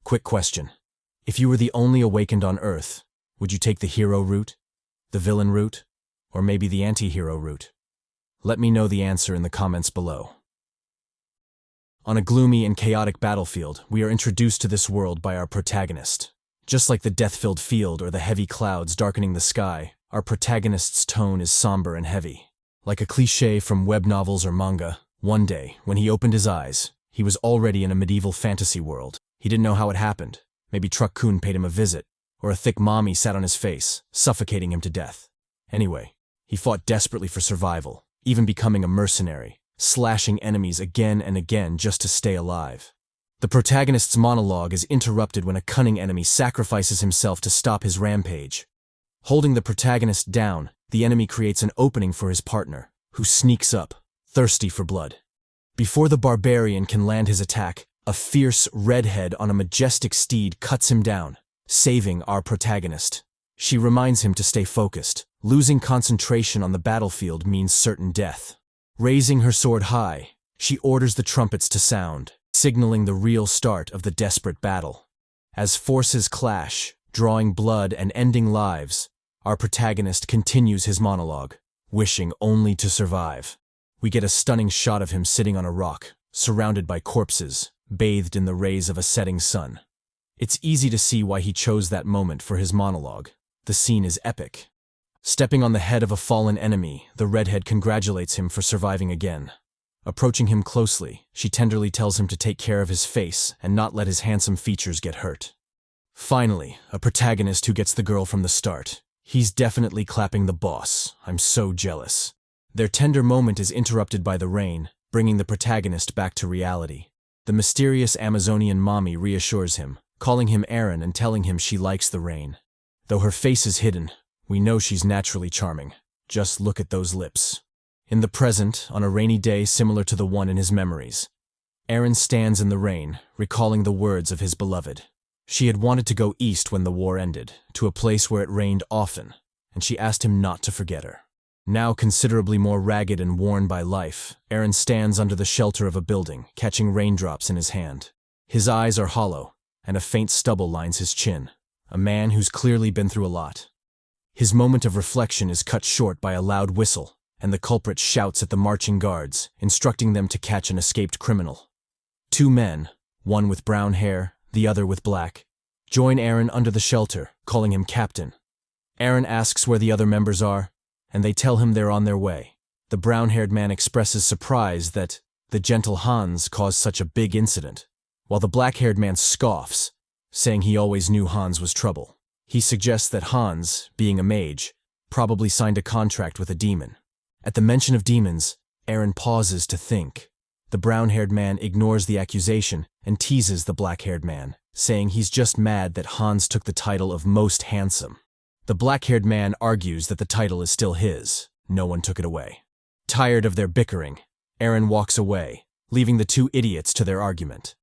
Quick question. If you were the only awakened on Earth, would you take the hero route, the villain route, or maybe the anti-hero route? Let me know the answer in the comments below. On a gloomy and chaotic battlefield, we are introduced to this world by our protagonist. Just like the death-filled field or the heavy clouds darkening the sky, our protagonist's tone is somber and heavy. Like a cliché from web novels or manga, one day, when he opened his eyes, he was already in a medieval fantasy world. He didn't know how it happened. Maybe Truck-kun paid him a visit, or a thick mommy sat on his face, suffocating him to death. Anyway, he fought desperately for survival, even becoming a mercenary, slashing enemies again and again just to stay alive. The protagonist's monologue is interrupted when a cunning enemy sacrifices himself to stop his rampage. Holding the protagonist down, the enemy creates an opening for his partner, who sneaks up, thirsty for blood. Before the barbarian can land his attack, a fierce redhead on a majestic steed cuts him down, saving our protagonist. She reminds him to stay focused. Losing concentration on the battlefield means certain death. Raising her sword high, she orders the trumpets to sound, signaling the real start of the desperate battle. As forces clash, drawing blood and ending lives, our protagonist continues his monologue, wishing only to survive. We get a stunning shot of him sitting on a rock, surrounded by corpses, bathed in the rays of a setting sun. It's easy to see why he chose that moment for his monologue. The scene is epic. Stepping on the head of a fallen enemy, the redhead congratulates him for surviving again. Approaching him closely, she tenderly tells him to take care of his face and not let his handsome features get hurt. Finally, a protagonist who gets the girl from the start. He's definitely clapping the boss. I'm so jealous. Their tender moment is interrupted by the rain, bringing the protagonist back to reality. The mysterious Amazonian mommy reassures him, calling him Aaron and telling him she likes the rain. Though her face is hidden, we know she's naturally charming. Just look at those lips. In the present, on a rainy day similar to the one in his memories, Aaron stands in the rain, recalling the words of his beloved. She had wanted to go east when the war ended, to a place where it rained often, and she asked him not to forget her. Now considerably more ragged and worn by life, Aaron stands under the shelter of a building, catching raindrops in his hand. His eyes are hollow, and a faint stubble lines his chin. A man who's clearly been through a lot. His moment of reflection is cut short by a loud whistle, and the culprit shouts at the marching guards, instructing them to catch an escaped criminal. Two men, one with brown hair, the other with black, join Aaron under the shelter, calling him captain. Aaron asks where the other members are, and they tell him they're on their way. The brown-haired man expresses surprise that the gentle Hans caused such a big incident, while the black-haired man scoffs, saying he always knew Hans was trouble. He suggests that Hans, being a mage, probably signed a contract with a demon. At the mention of demons, Aaron pauses to think. The brown-haired man ignores the accusation and teases the black-haired man, saying he's just mad that Hans took the title of most handsome. The black-haired man argues that the title is still his. No one took it away. Tired of their bickering, Aaron walks away, leaving the two idiots to their argument.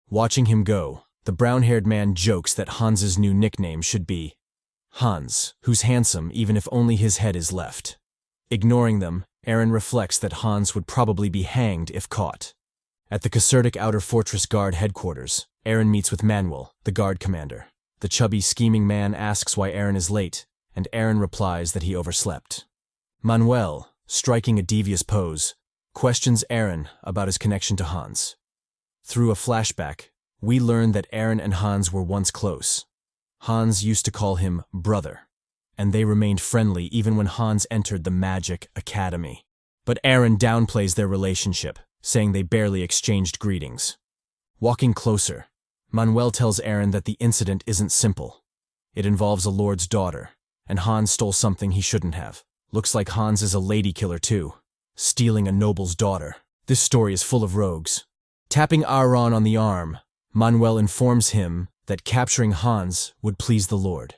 Watching him go, the brown-haired man jokes that Hans's new nickname should be Hans, who's handsome even if only his head is left. Ignoring them, Aaron reflects that Hans would probably be hanged if caught. At the Casertic Outer Fortress Guard headquarters, Aaron meets with Manuel, the guard commander. The chubby, scheming man asks why Aaron is late, and Aaron replies that he overslept. Manuel, striking a devious pose, questions Aaron about his connection to Hans. Through a flashback, we learn that Aaron and Hans were once close. Hans used to call him brother, and they remained friendly even when Hans entered the Magic Academy. But Aaron downplays their relationship, saying they barely exchanged greetings. Walking closer, Manuel tells Aaron that the incident isn't simple. It involves a lord's daughter, and Hans stole something he shouldn't have. Looks like Hans is a lady killer too, stealing a noble's daughter. This story is full of rogues. Tapping Aaron on the arm, Manuel informs him that capturing Hans would please the Lord.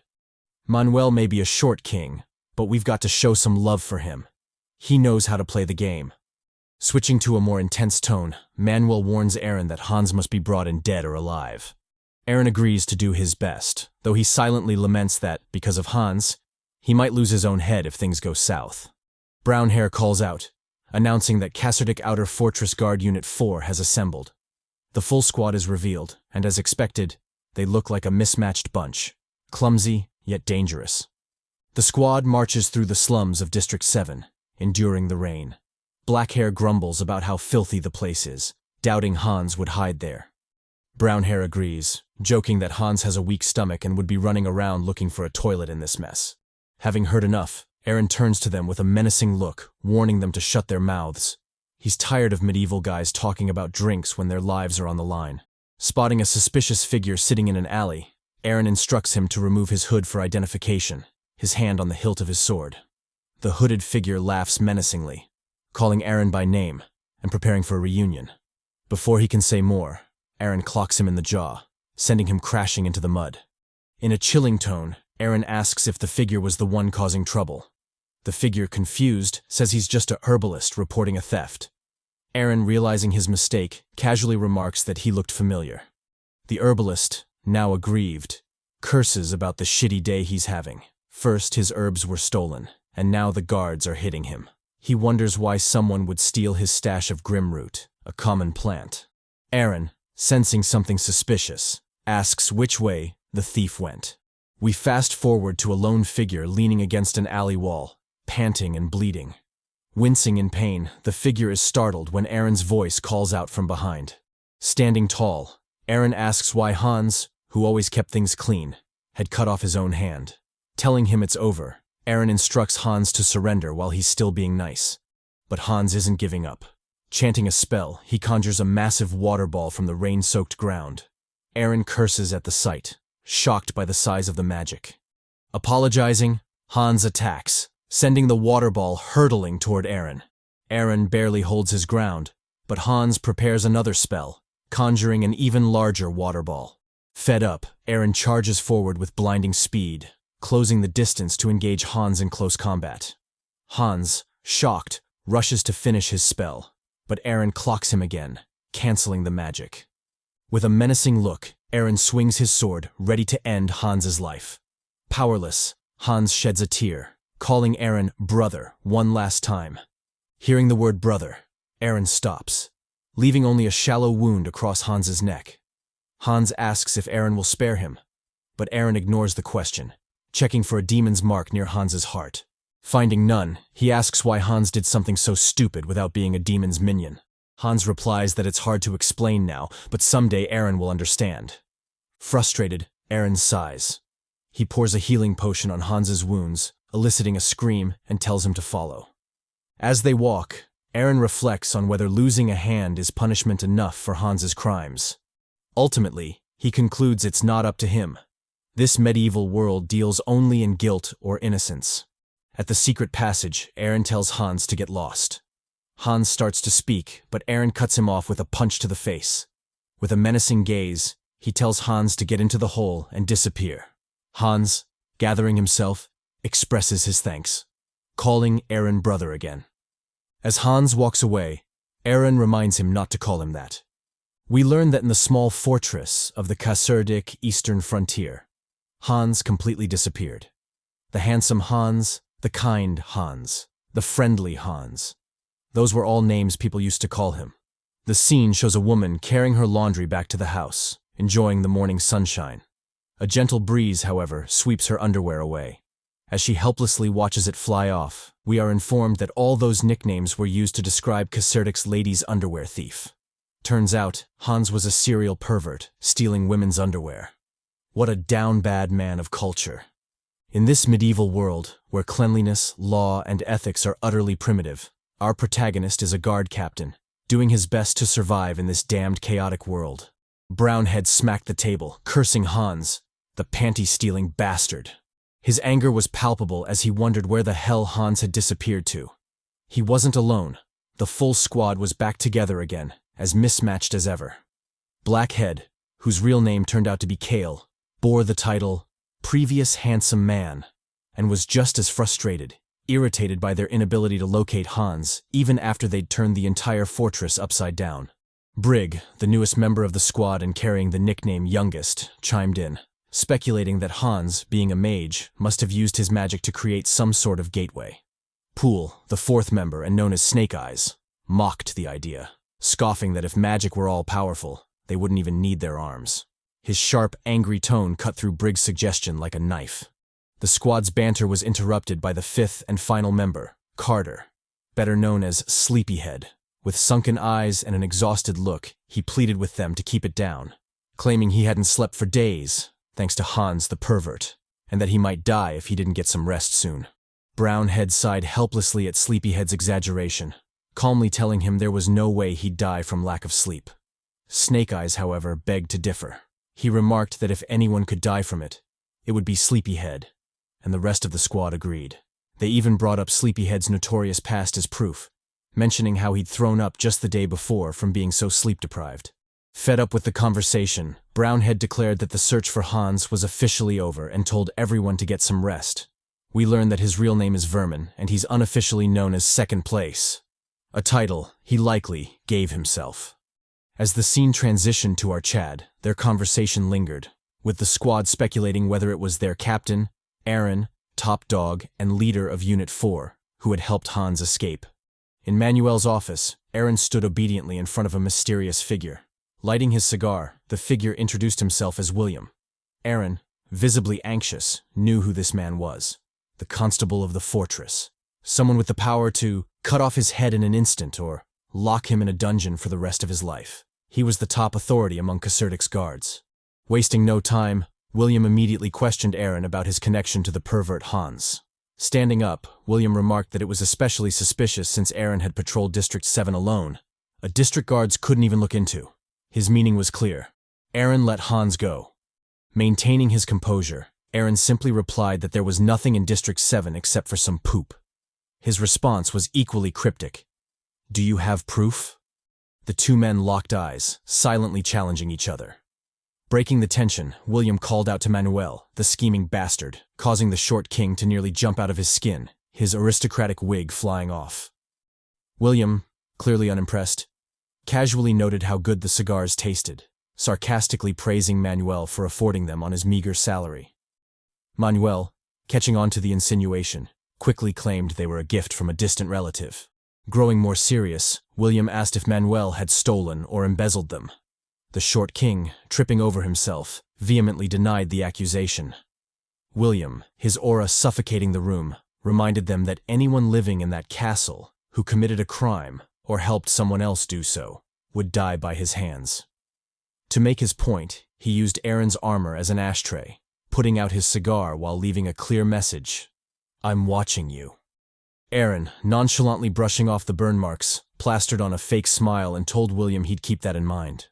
Manuel may be a short king, but we've got to show some love for him. He knows how to play the game. Switching to a more intense tone, Manuel warns Aaron that Hans must be brought in dead or alive. Aaron agrees to do his best, though he silently laments that, because of Hans, he might lose his own head if things go south. Brownhair calls out, announcing that Casertic Outer Fortress Guard Unit 4 has assembled. The full squad is revealed, and as expected, They look like a mismatched bunch, clumsy yet dangerous. The squad marches through the slums of District 7, enduring the rain. Blackhair grumbles about how filthy the place is, doubting Hans would hide there. Brownhair agrees, joking that Hans has a weak stomach and would be running around looking for a toilet in this mess. Having heard enough, Aaron turns to them with a menacing look, warning them to shut their mouths. He's tired of medieval guys talking about drinks when their lives are on the line. Spotting a suspicious figure sitting in an alley, Aaron instructs him to remove his hood for identification, his hand on the hilt of his sword. The hooded figure laughs menacingly, calling Aaron by name and preparing for a reunion. Before he can say more, Aaron clocks him in the jaw, sending him crashing into the mud. In a chilling tone, Aaron asks if the figure was the one causing trouble. The figure, confused, says he's just a herbalist reporting a theft. Aaron, realizing his mistake, casually remarks that he looked familiar. The herbalist, now aggrieved, curses about the shitty day he's having. First, his herbs were stolen, and now the guards are hitting him. He wonders why someone would steal his stash of grimroot, a common plant. Aaron, sensing something suspicious, asks which way the thief went. We fast forward to a lone figure leaning against an alley wall, panting and bleeding. Wincing in pain, the figure is startled when Aaron's voice calls out from behind. Standing tall, Aaron asks why Hans, who always kept things clean, had cut off his own hand. Telling him it's over, Aaron instructs Hans to surrender while he's still being nice. But Hans isn't giving up. Chanting a spell, he conjures a massive water ball from the rain-soaked ground. Aaron curses at the sight, shocked by the size of the magic. Apologizing, Hans attacks, sending the water ball hurtling toward Aaron. Aaron barely holds his ground, but Hans prepares another spell, conjuring an even larger water ball. Fed up, Aaron charges forward with blinding speed, closing the distance to engage Hans in close combat. Hans, shocked, rushes to finish his spell, but Aaron clocks him again, canceling the magic. With a menacing look, Aaron swings his sword, ready to end Hans's life. Powerless, Hans sheds a tear, calling Aaron brother one last time. Hearing the word brother, Aaron stops, leaving only a shallow wound across Hans's neck. Hans asks if Aaron will spare him, but Aaron ignores the question, checking for a demon's mark near Hans's heart. Finding none, he asks why Hans did something so stupid without being a demon's minion. Hans replies that it's hard to explain now, but someday Aaron will understand. Frustrated, Aaron sighs. He pours a healing potion on Hans's wounds, eliciting a scream, and tells him to follow. As they walk, Aaron reflects on whether losing a hand is punishment enough for Hans's crimes. Ultimately, he concludes it's not up to him. This medieval world deals only in guilt or innocence. At the secret passage, Aaron tells Hans to get lost. Hans starts to speak, but Aaron cuts him off with a punch to the face. With a menacing gaze, he tells Hans to get into the hole and disappear. Hans, gathering himself, expresses his thanks, calling Aaron brother again. As Hans walks away, Aaron reminds him not to call him that. We learn that in the small fortress of the Kasserdik eastern frontier, Hans completely disappeared. The handsome Hans, the kind Hans, the friendly Hans. Those were all names people used to call him. The scene shows a woman carrying her laundry back to the house, enjoying the morning sunshine. A gentle breeze, however, sweeps her underwear away. As she helplessly watches it fly off, we are informed that all those nicknames were used to describe Kasserdik's ladies' underwear thief. Turns out, Hans was a serial pervert, stealing women's underwear. What a down-bad man of culture. In this medieval world, where cleanliness, law, and ethics are utterly primitive, our protagonist is a guard captain, doing his best to survive in this damned chaotic world. Brownhead smacked the table, cursing Hans, the panty-stealing bastard. His anger was palpable as he wondered where the hell Hans had disappeared to. He wasn't alone. The full squad was back together again, as mismatched as ever. Blackhead, whose real name turned out to be Kale, bore the title Previous Handsome Man, and was just as frustrated, irritated by their inability to locate Hans, even after they'd turned the entire fortress upside down. Brig, the newest member of the squad and carrying the nickname Youngest, chimed in, speculating that Hans, being a mage, must have used his magic to create some sort of gateway. Poole, the fourth member and known as Snake Eyes, mocked the idea, scoffing that if magic were all-powerful, they wouldn't even need their arms. His sharp, angry tone cut through Briggs' suggestion like a knife. The squad's banter was interrupted by the fifth and final member, Carter, better known as Sleepyhead. With sunken eyes and an exhausted look, he pleaded with them to keep it down, claiming he hadn't slept for days, thanks to Hans the pervert, and that he might die if he didn't get some rest soon. Brownhead sighed helplessly at Sleepyhead's exaggeration, calmly telling him there was no way he'd die from lack of sleep. Snake Eyes, however, begged to differ. He remarked that if anyone could die from it, it would be Sleepyhead, and the rest of the squad agreed. They even brought up Sleepyhead's notorious past as proof, mentioning how he'd thrown up just the day before from being so sleep-deprived. Fed up with the conversation, Brownhead declared that the search for Hans was officially over and told everyone to get some rest. We learn that his real name is Vermin, and he's unofficially known as Second Place, a title he likely gave himself. As the scene transitioned to our Chad, their conversation lingered, with the squad speculating whether it was their captain, Aaron, top dog, and leader of Unit 4, who had helped Hans escape. In Manuel's office, Aaron stood obediently in front of a mysterious figure. Lighting his cigar, the figure introduced himself as William. Aaron, visibly anxious, knew who this man was. The constable of the fortress. Someone with the power to cut off his head in an instant or lock him in a dungeon for the rest of his life. He was the top authority among Casertic's guards. Wasting no time, William immediately questioned Aaron about his connection to the pervert Hans. Standing up, William remarked that it was especially suspicious since Aaron had patrolled District 7 alone, a district guards couldn't even look into. His meaning was clear. Aaron let Hans go. Maintaining his composure, Aaron simply replied that there was nothing in District 7 except for some poop. His response was equally cryptic. "Do you have proof?" The two men locked eyes, silently challenging each other. Breaking the tension, William called out to Manuel, the scheming bastard, causing the short king to nearly jump out of his skin, his aristocratic wig flying off. William, clearly unimpressed, casually noted how good the cigars tasted, sarcastically praising Manuel for affording them on his meager salary. Manuel, catching on to the insinuation, quickly claimed they were a gift from a distant relative. Growing more serious, William asked if Manuel had stolen or embezzled them. The short king, tripping over himself, vehemently denied the accusation. William, his aura suffocating the room, reminded them that anyone living in that castle who committed a crime or helped someone else do so would die by his hands. To make his point, he used Aaron's armor as an ashtray, putting out his cigar while leaving a clear message: "I'm watching you." Aaron, nonchalantly brushing off the burn marks, plastered on a fake smile and told William he'd keep that in mind.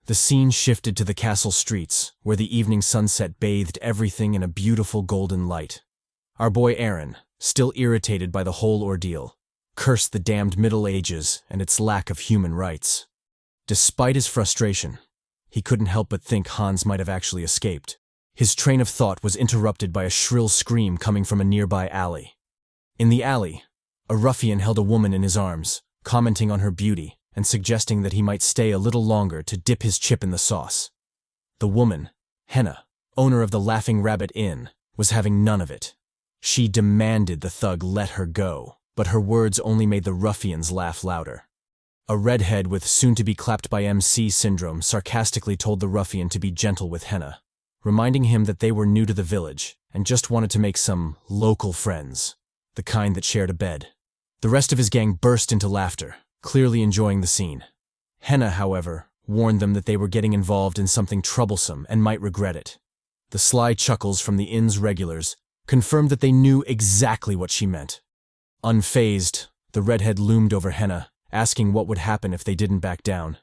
The scene shifted to the castle streets, where the evening sunset bathed everything in a beautiful golden light. Our boy Aaron, still irritated by the whole ordeal, cursed the damned Middle Ages and its lack of human rights. Despite his frustration, he couldn't help but think Hans might have actually escaped. His train of thought was interrupted by a shrill scream coming from a nearby alley. In the alley, a ruffian held a woman in his arms, commenting on her beauty and suggesting that he might stay a little longer to dip his chip in the sauce. The woman, Henna, owner of the Laughing Rabbit Inn, was having none of it. She demanded the thug let her go, but her words only made the ruffians laugh louder. A redhead with soon-to-be clapped by MC syndrome sarcastically told the ruffian to be gentle with Henna, reminding him that they were new to the village and just wanted to make some local friends, the kind that shared a bed. The rest of his gang burst into laughter, clearly enjoying the scene. Henna, however, warned them that they were getting involved in something troublesome and might regret it. The sly chuckles from the inn's regulars confirmed that they knew exactly what she meant. Unfazed, the redhead loomed over Henna, asking what would happen if they didn't back down.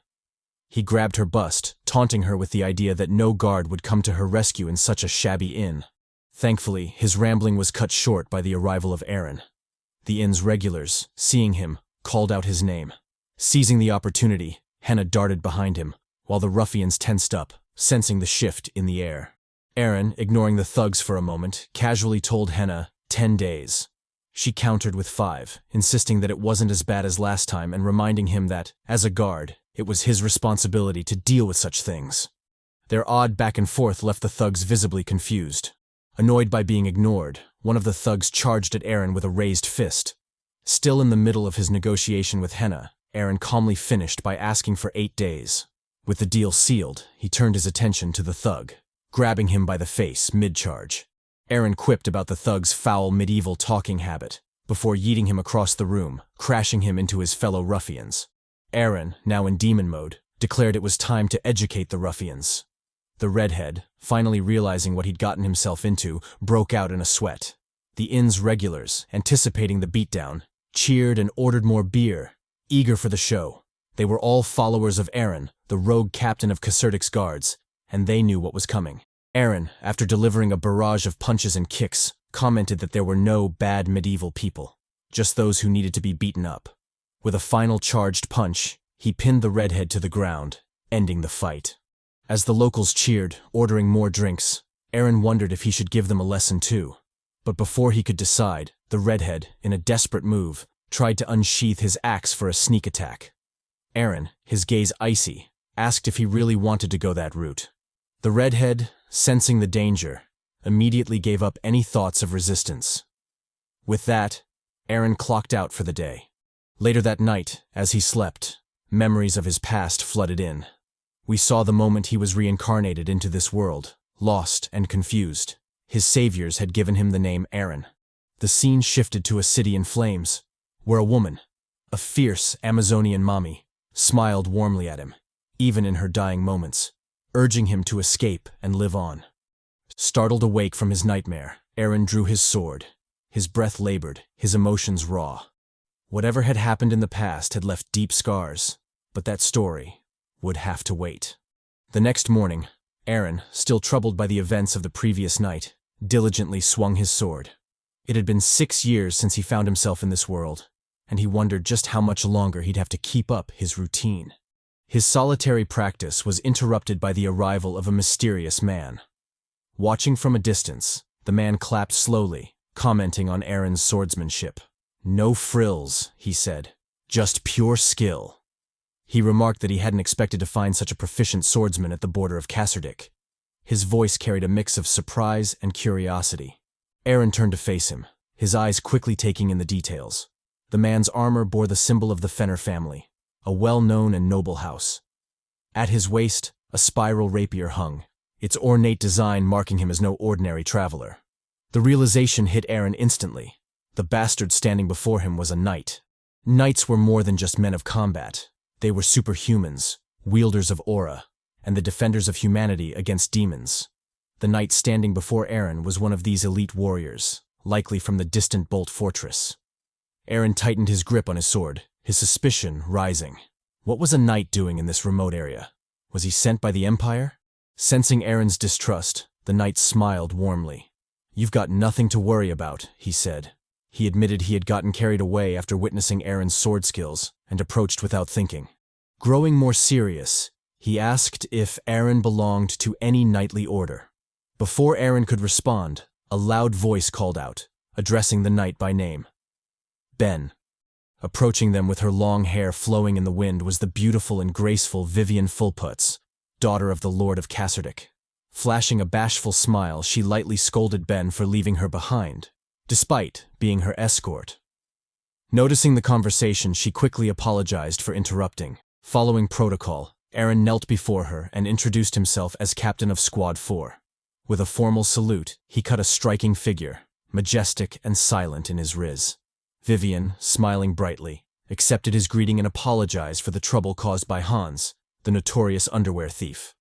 He grabbed her bust, taunting her with the idea that no guard would come to her rescue in such a shabby inn. Thankfully, his rambling was cut short by the arrival of Aaron. The inn's regulars, seeing him, called out his name. Seizing the opportunity, Henna darted behind him, while the ruffians tensed up, sensing the shift in the air. Aaron, ignoring the thugs for a moment, casually told Henna 10 days. She countered with 5, insisting that it wasn't as bad as last time and reminding him that, as a guard, it was his responsibility to deal with such things. Their odd back and forth left the thugs visibly confused. Annoyed by being ignored, one of the thugs charged at Aaron with a raised fist. Still in the middle of his negotiation with Henna, Aaron calmly finished by asking for 8 days. With the deal sealed, he turned his attention to the thug, grabbing him by the face mid-charge. Eren quipped about the thug's foul medieval talking habit, before yeeting him across the room, crashing him into his fellow ruffians. Eren, now in demon mode, declared it was time to educate the ruffians. The redhead, finally realizing what he'd gotten himself into, broke out in a sweat. The inn's regulars, anticipating the beatdown, cheered and ordered more beer, eager for the show. They were all followers of Eren, the rogue captain of Kaserdik's guards, and they knew what was coming. Eren, after delivering a barrage of punches and kicks, commented that there were no bad medieval people, just those who needed to be beaten up. With a final charged punch, he pinned the redhead to the ground, ending the fight. As the locals cheered, ordering more drinks, Eren wondered if he should give them a lesson too. But before he could decide, the redhead, in a desperate move, tried to unsheath his axe for a sneak attack. Eren, his gaze icy, asked if he really wanted to go that route. The redhead, sensing the danger, immediately gave up any thoughts of resistance. With that, Eren clocked out for the day. Later that night, as he slept, memories of his past flooded in. We saw the moment he was reincarnated into this world, lost and confused. His saviors had given him the name Eren. The scene shifted to a city in flames, where a woman, a fierce Amazonian mommy, smiled warmly at him, even in her dying moments, urging him to escape and live on. Startled awake from his nightmare, Eren drew his sword. His breath labored, his emotions raw. Whatever had happened in the past had left deep scars, but that story would have to wait. The next morning, Eren, still troubled by the events of the previous night, diligently swung his sword. It had been 6 years since he found himself in this world, and he wondered just how much longer he'd have to keep up his routine. His solitary practice was interrupted by the arrival of a mysterious man. Watching from a distance, the man clapped slowly, commenting on Eren's swordsmanship. "No frills," he said, "just pure skill." He remarked that he hadn't expected to find such a proficient swordsman at the border of Kasserdik. His voice carried a mix of surprise and curiosity. Eren turned to face him, his eyes quickly taking in the details. The man's armor bore the symbol of the Fenner family, a well-known and noble house. At his waist, a spiral rapier hung, its ornate design marking him as no ordinary traveler. The realization hit Eren instantly. The bastard standing before him was a knight. Knights were more than just men of combat. They were superhumans, wielders of aura, and the defenders of humanity against demons. The knight standing before Eren was one of these elite warriors, likely from the distant Bolt Fortress. Eren tightened his grip on his sword, his suspicion rising. What was a knight doing in this remote area? Was he sent by the Empire? Sensing Eren's distrust, the knight smiled warmly. "You've got nothing to worry about," he said. He admitted he had gotten carried away after witnessing Eren's sword skills and approached without thinking. Growing more serious, he asked if Eren belonged to any knightly order. Before Eren could respond, a loud voice called out, addressing the knight by name. Ben. Approaching them with her long hair flowing in the wind was the beautiful and graceful Vivian Fulputz, daughter of the Lord of Kasserdik. Flashing a bashful smile, she lightly scolded Ben for leaving her behind, despite being her escort. Noticing the conversation, she quickly apologized for interrupting. Following protocol, Eren knelt before her and introduced himself as Captain of Squad 4. With a formal salute, he cut a striking figure, majestic and silent in his riz. Vivian, smiling brightly, accepted his greeting and apologized for the trouble caused by Hans, the notorious underwear thief.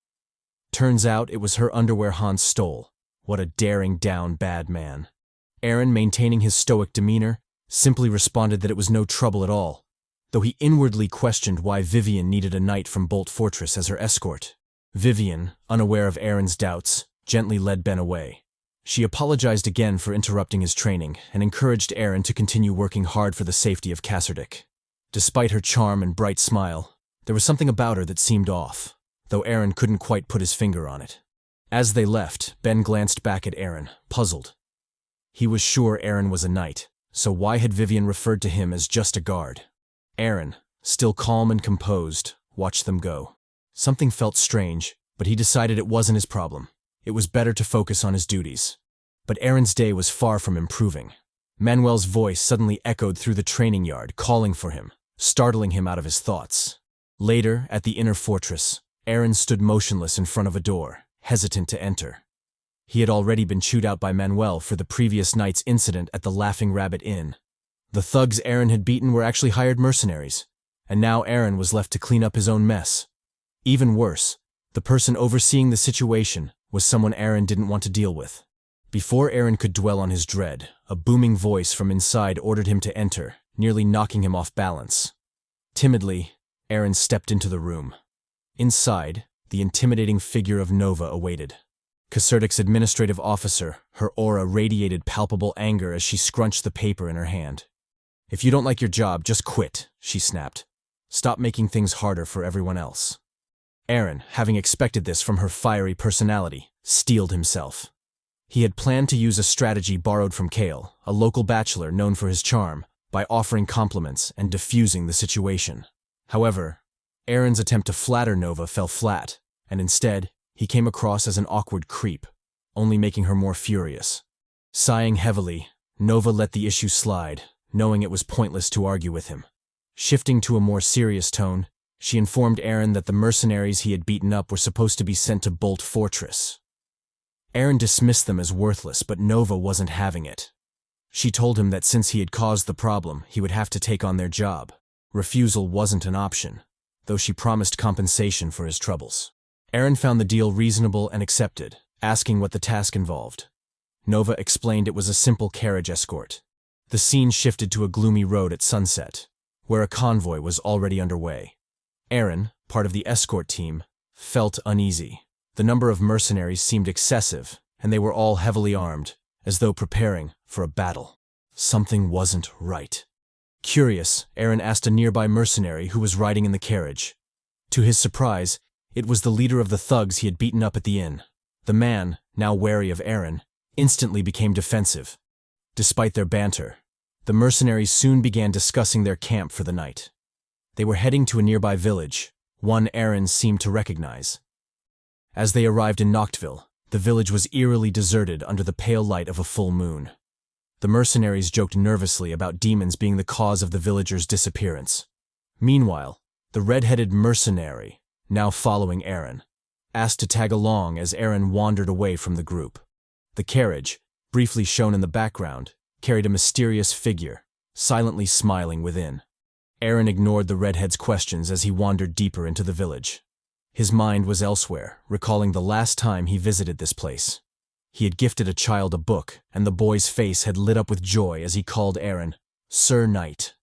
Turns out it was her underwear Hans stole. What a daring down bad man. Eren, maintaining his stoic demeanor, simply responded that it was no trouble at all, though he inwardly questioned why Vivian needed a knight from Bolt Fortress as her escort. Vivian, unaware of Eren's doubts, gently led Ben away. She apologized again for interrupting his training and encouraged Eren to continue working hard for the safety of Kasserdik. Despite her charm and bright smile, there was something about her that seemed off, though Eren couldn't quite put his finger on it. As they left, Ben glanced back at Eren, puzzled. He was sure Eren was a knight, so why had Vivian referred to him as just a guard? Eren, still calm and composed, watched them go. Something felt strange, but he decided it wasn't his problem. It was better to focus on his duties. But Eren's day was far from improving. Manuel's voice suddenly echoed through the training yard, calling for him, startling him out of his thoughts. Later, at the inner fortress, Aaron stood motionless in front of a door, hesitant to enter. He had already been chewed out by Manuel for the previous night's incident at the Laughing Rabbit Inn. The thugs Aaron had beaten were actually hired mercenaries, and now Aaron was left to clean up his own mess. Even worse, the person overseeing the situation was someone Aaron didn't want to deal with. Before Aaron could dwell on his dread, a booming voice from inside ordered him to enter, nearly knocking him off balance. Timidly, Aaron stepped into the room. Inside, the intimidating figure of Nova awaited. Kaserdic's administrative officer, her aura radiated palpable anger as she scrunched the paper in her hand. "If you don't like your job, just quit," she snapped. "Stop making things harder for everyone else." Aaron, having expected this from her fiery personality, steeled himself. He had planned to use a strategy borrowed from Kale, a local bachelor known for his charm, by offering compliments and diffusing the situation. However, Aaron's attempt to flatter Nova fell flat, and instead, he came across as an awkward creep, only making her more furious. Sighing heavily, Nova let the issue slide, knowing it was pointless to argue with him. Shifting to a more serious tone, she informed Aaron that the mercenaries he had beaten up were supposed to be sent to Bolt Fortress. Aaron dismissed them as worthless, but Nova wasn't having it. She told him that since he had caused the problem, he would have to take on their job. Refusal wasn't an option, though she promised compensation for his troubles. Aaron found the deal reasonable and accepted, asking what the task involved. Nova explained it was a simple carriage escort. The scene shifted to a gloomy road at sunset, where a convoy was already underway. Aaron, part of the escort team, felt uneasy. The number of mercenaries seemed excessive, and they were all heavily armed, as though preparing for a battle. Something wasn't right. Curious, Aaron asked a nearby mercenary who was riding in the carriage. To his surprise, it was the leader of the thugs he had beaten up at the inn. The man, now wary of Aaron, instantly became defensive. Despite their banter, the mercenaries soon began discussing their camp for the night. They were heading to a nearby village, one Aaron seemed to recognize. As they arrived in Noctville, the village was eerily deserted under the pale light of a full moon. The mercenaries joked nervously about demons being the cause of the villagers' disappearance. Meanwhile, the red-headed mercenary, now following Aaron, asked to tag along as Aaron wandered away from the group. The carriage, briefly shown in the background, carried a mysterious figure, silently smiling within. Aaron ignored the redhead's questions as he wandered deeper into the village. His mind was elsewhere, recalling the last time he visited this place. He had gifted a child a book, and the boy's face had lit up with joy as he called Aaron Sir Knight.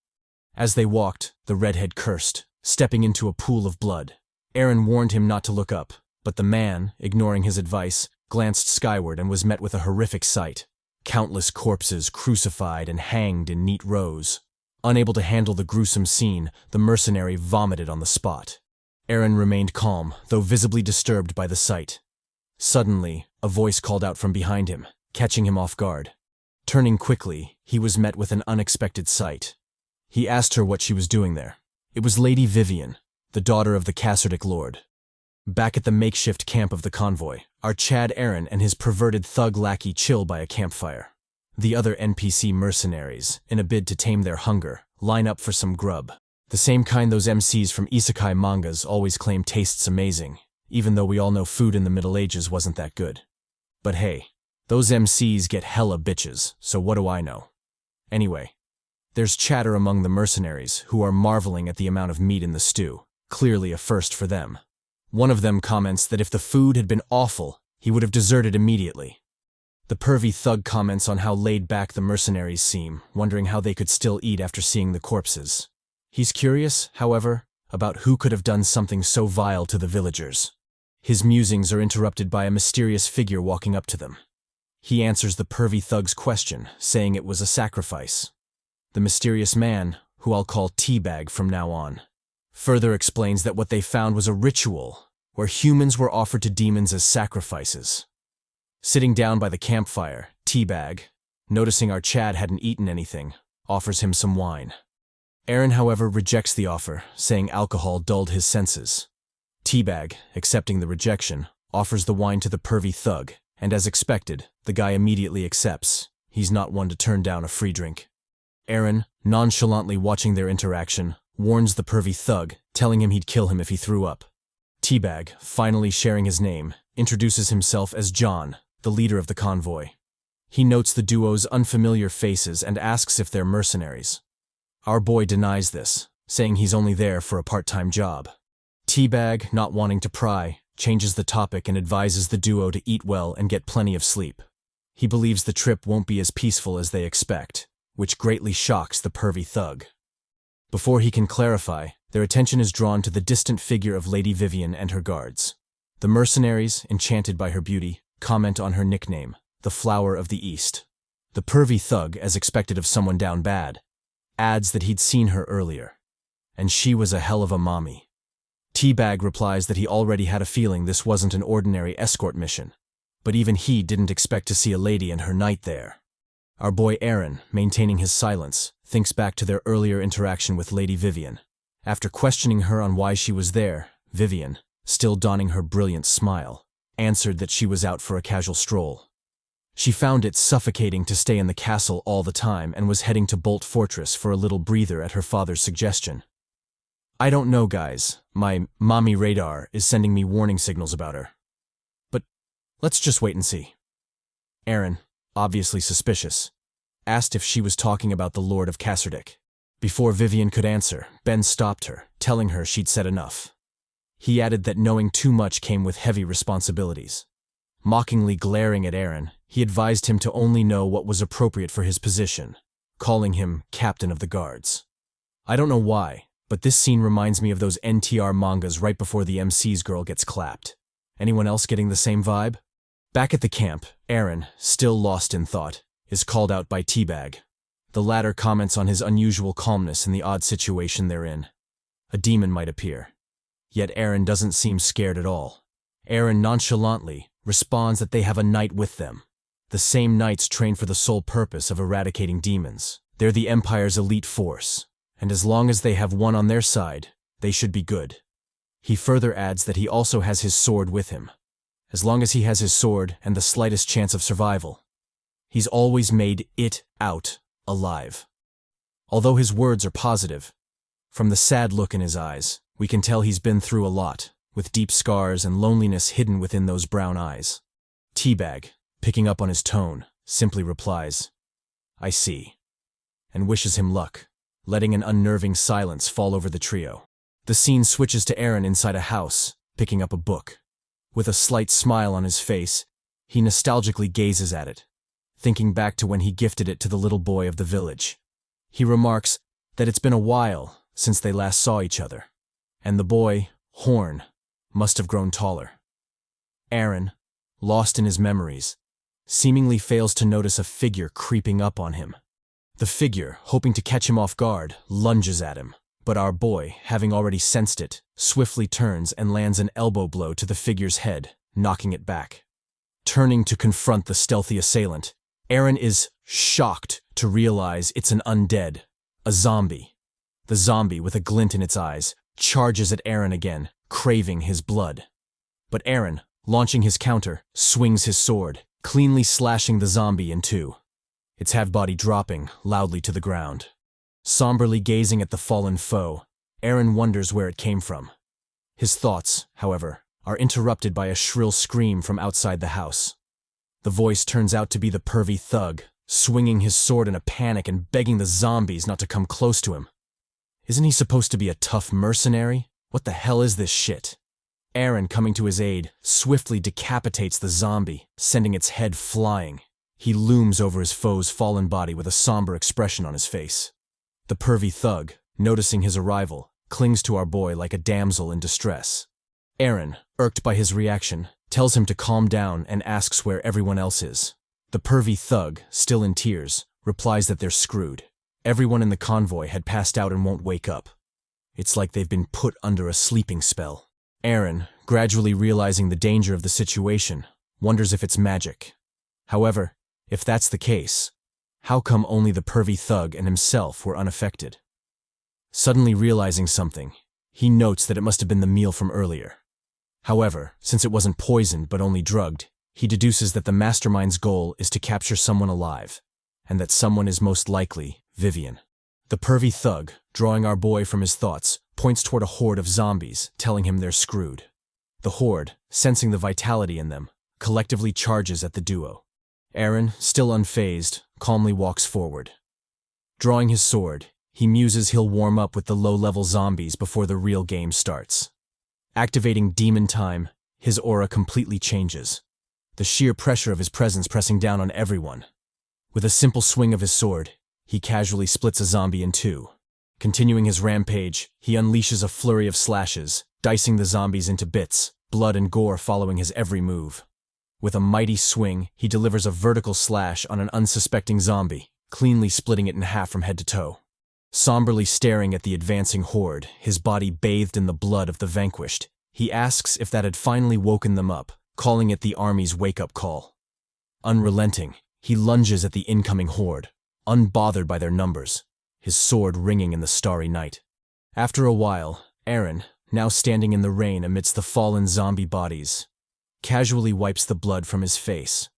As they walked, the redhead cursed, stepping into a pool of blood. Aaron warned him not to look up, but the man, ignoring his advice, glanced skyward and was met with a horrific sight. Countless corpses crucified and hanged in neat rows. Unable to handle the gruesome scene, the mercenary vomited on the spot. Aaron remained calm, though visibly disturbed by the sight. Suddenly, a voice called out from behind him, catching him off guard. Turning quickly, he was met with an unexpected sight. He asked her what she was doing there. It was Lady Vivian, the daughter of the Kasserdic Lord. Back at the makeshift camp of the convoy, our Chad Aaron and his perverted thug lackey chill by a campfire. The other NPC mercenaries, in a bid to tame their hunger, line up for some grub. The same kind those MCs from isekai mangas always claim tastes amazing, even though we all know food in the Middle Ages wasn't that good. But hey, those MCs get hella bitches, so what do I know? Anyway, there's chatter among the mercenaries, who are marveling at the amount of meat in the stew, clearly a first for them. One of them comments that if the food had been awful, he would have deserted immediately. The pervy thug comments on how laid back the mercenaries seem, wondering how they could still eat after seeing the corpses. He's curious, however, about who could have done something so vile to the villagers. His musings are interrupted by a mysterious figure walking up to them. He answers the pervy thug's question, saying it was a sacrifice. The mysterious man, who I'll call Teabag from now on, further explains that what they found was a ritual where humans were offered to demons as sacrifices. Sitting down by the campfire, Teabag, noticing our Chad hadn't eaten anything, offers him some wine. Aaron, however, rejects the offer, saying alcohol dulled his senses. Teabag, accepting the rejection, offers the wine to the pervy thug, and as expected, the guy immediately accepts. He's not one to turn down a free drink. Aaron, nonchalantly watching their interaction, warns the pervy thug, telling him he'd kill him if he threw up. Teabag, finally sharing his name, introduces himself as John, the leader of the convoy. He notes the duo's unfamiliar faces and asks if they're mercenaries. Our boy denies this, saying he's only there for a part-time job. Teabag, not wanting to pry, changes the topic and advises the duo to eat well and get plenty of sleep. He believes the trip won't be as peaceful as they expect, which greatly shocks the pervy thug. Before he can clarify, their attention is drawn to the distant figure of Lady Vivian and her guards. The mercenaries, enchanted by her beauty, comment on her nickname, the Flower of the East. The pervy thug, as expected of someone down bad, adds that he'd seen her earlier, and she was a hell of a mommy. Teabag replies that he already had a feeling this wasn't an ordinary escort mission, but even he didn't expect to see a lady and her knight there. Our boy Aaron, maintaining his silence, thinks back to their earlier interaction with Lady Vivian. After questioning her on why she was there, Vivian, still donning her brilliant smile, answered that she was out for a casual stroll. She found it suffocating to stay in the castle all the time and was heading to Bolt Fortress for a little breather at her father's suggestion. I don't know, guys. My mommy radar is sending me warning signals about her. But let's just wait and see. Aaron, obviously suspicious, asked if she was talking about the Lord of Casserdick. Before Vivian could answer, Ben stopped her, telling her she'd said enough. He added that knowing too much came with heavy responsibilities. Mockingly glaring at Aaron, he advised him to only know what was appropriate for his position, calling him Captain of the Guards. I don't know why, but this scene reminds me of those NTR mangas right before the MC's girl gets clapped. Anyone else getting the same vibe? Back at the camp, Aaron, still lost in thought, is called out by Teabag. The latter comments on his unusual calmness in the odd situation they're in. A demon might appear. Yet Aaron doesn't seem scared at all. Aaron nonchalantly responds that they have a knight with them. The same knights trained for the sole purpose of eradicating demons. They're the Empire's elite force, and as long as they have one on their side, they should be good. He further adds that he also has his sword with him. As long as he has his sword and the slightest chance of survival, he's always made it out alive. Although his words are positive, from the sad look in his eyes, we can tell he's been through a lot, with deep scars and loneliness hidden within those brown eyes. Teabag, picking up on his tone, simply replies, I see, and wishes him luck, letting an unnerving silence fall over the trio. The scene switches to Aaron inside a house, picking up a book. With a slight smile on his face, he nostalgically gazes at it, thinking back to when he gifted it to the little boy of the village. He remarks that it's been a while since they last saw each other, and the boy, Horn, must have grown taller. Aaron, lost in his memories, seemingly fails to notice a figure creeping up on him. The figure, hoping to catch him off guard, lunges at him, but our boy, having already sensed it, swiftly turns and lands an elbow blow to the figure's head, knocking it back. Turning to confront the stealthy assailant, Aaron is shocked to realize it's an undead, a zombie. The zombie, with a glint in its eyes, charges at Aaron again, craving his blood. But Aaron, launching his counter, swings his sword, cleanly slashing the zombie in two, its half-body dropping loudly to the ground. Somberly gazing at the fallen foe, Aaron wonders where it came from. His thoughts, however, are interrupted by a shrill scream from outside the house. The voice turns out to be the pervy thug, swinging his sword in a panic and begging the zombies not to come close to him. Isn't he supposed to be a tough mercenary? What the hell is this shit? Aaron, coming to his aid, swiftly decapitates the zombie, sending its head flying. He looms over his foe's fallen body with a somber expression on his face. The pervy thug, noticing his arrival, clings to our boy like a damsel in distress. Aaron, irked by his reaction, tells him to calm down and asks where everyone else is. The pervy thug, still in tears, replies that they're screwed. Everyone in the convoy had passed out and won't wake up. It's like they've been put under a sleeping spell. Aaron, gradually realizing the danger of the situation, wonders if it's magic. However, if that's the case, how come only the pervy thug and himself were unaffected? Suddenly realizing something, he notes that it must have been the meal from earlier. However, since it wasn't poisoned but only drugged, he deduces that the mastermind's goal is to capture someone alive, and that someone is most likely Vivian. The pervy thug, drawing our boy from his thoughts, points toward a horde of zombies, telling him they're screwed. The horde, sensing the vitality in them, collectively charges at the duo. Aaron, still unfazed, calmly walks forward. Drawing his sword, he muses he'll warm up with the low-level zombies before the real game starts. Activating Demon Time, his aura completely changes, the sheer pressure of his presence pressing down on everyone. With a simple swing of his sword, he casually splits a zombie in two. Continuing his rampage, he unleashes a flurry of slashes, dicing the zombies into bits, blood and gore following his every move. With a mighty swing, he delivers a vertical slash on an unsuspecting zombie, cleanly splitting it in half from head to toe. Somberly staring at the advancing horde, his body bathed in the blood of the vanquished, he asks if that had finally woken them up, calling it the army's wake-up call. Unrelenting, he lunges at the incoming horde, unbothered by their numbers, his sword ringing in the starry night. After a while, Aaron, now standing in the rain amidst the fallen zombie bodies, casually wipes the blood from his face.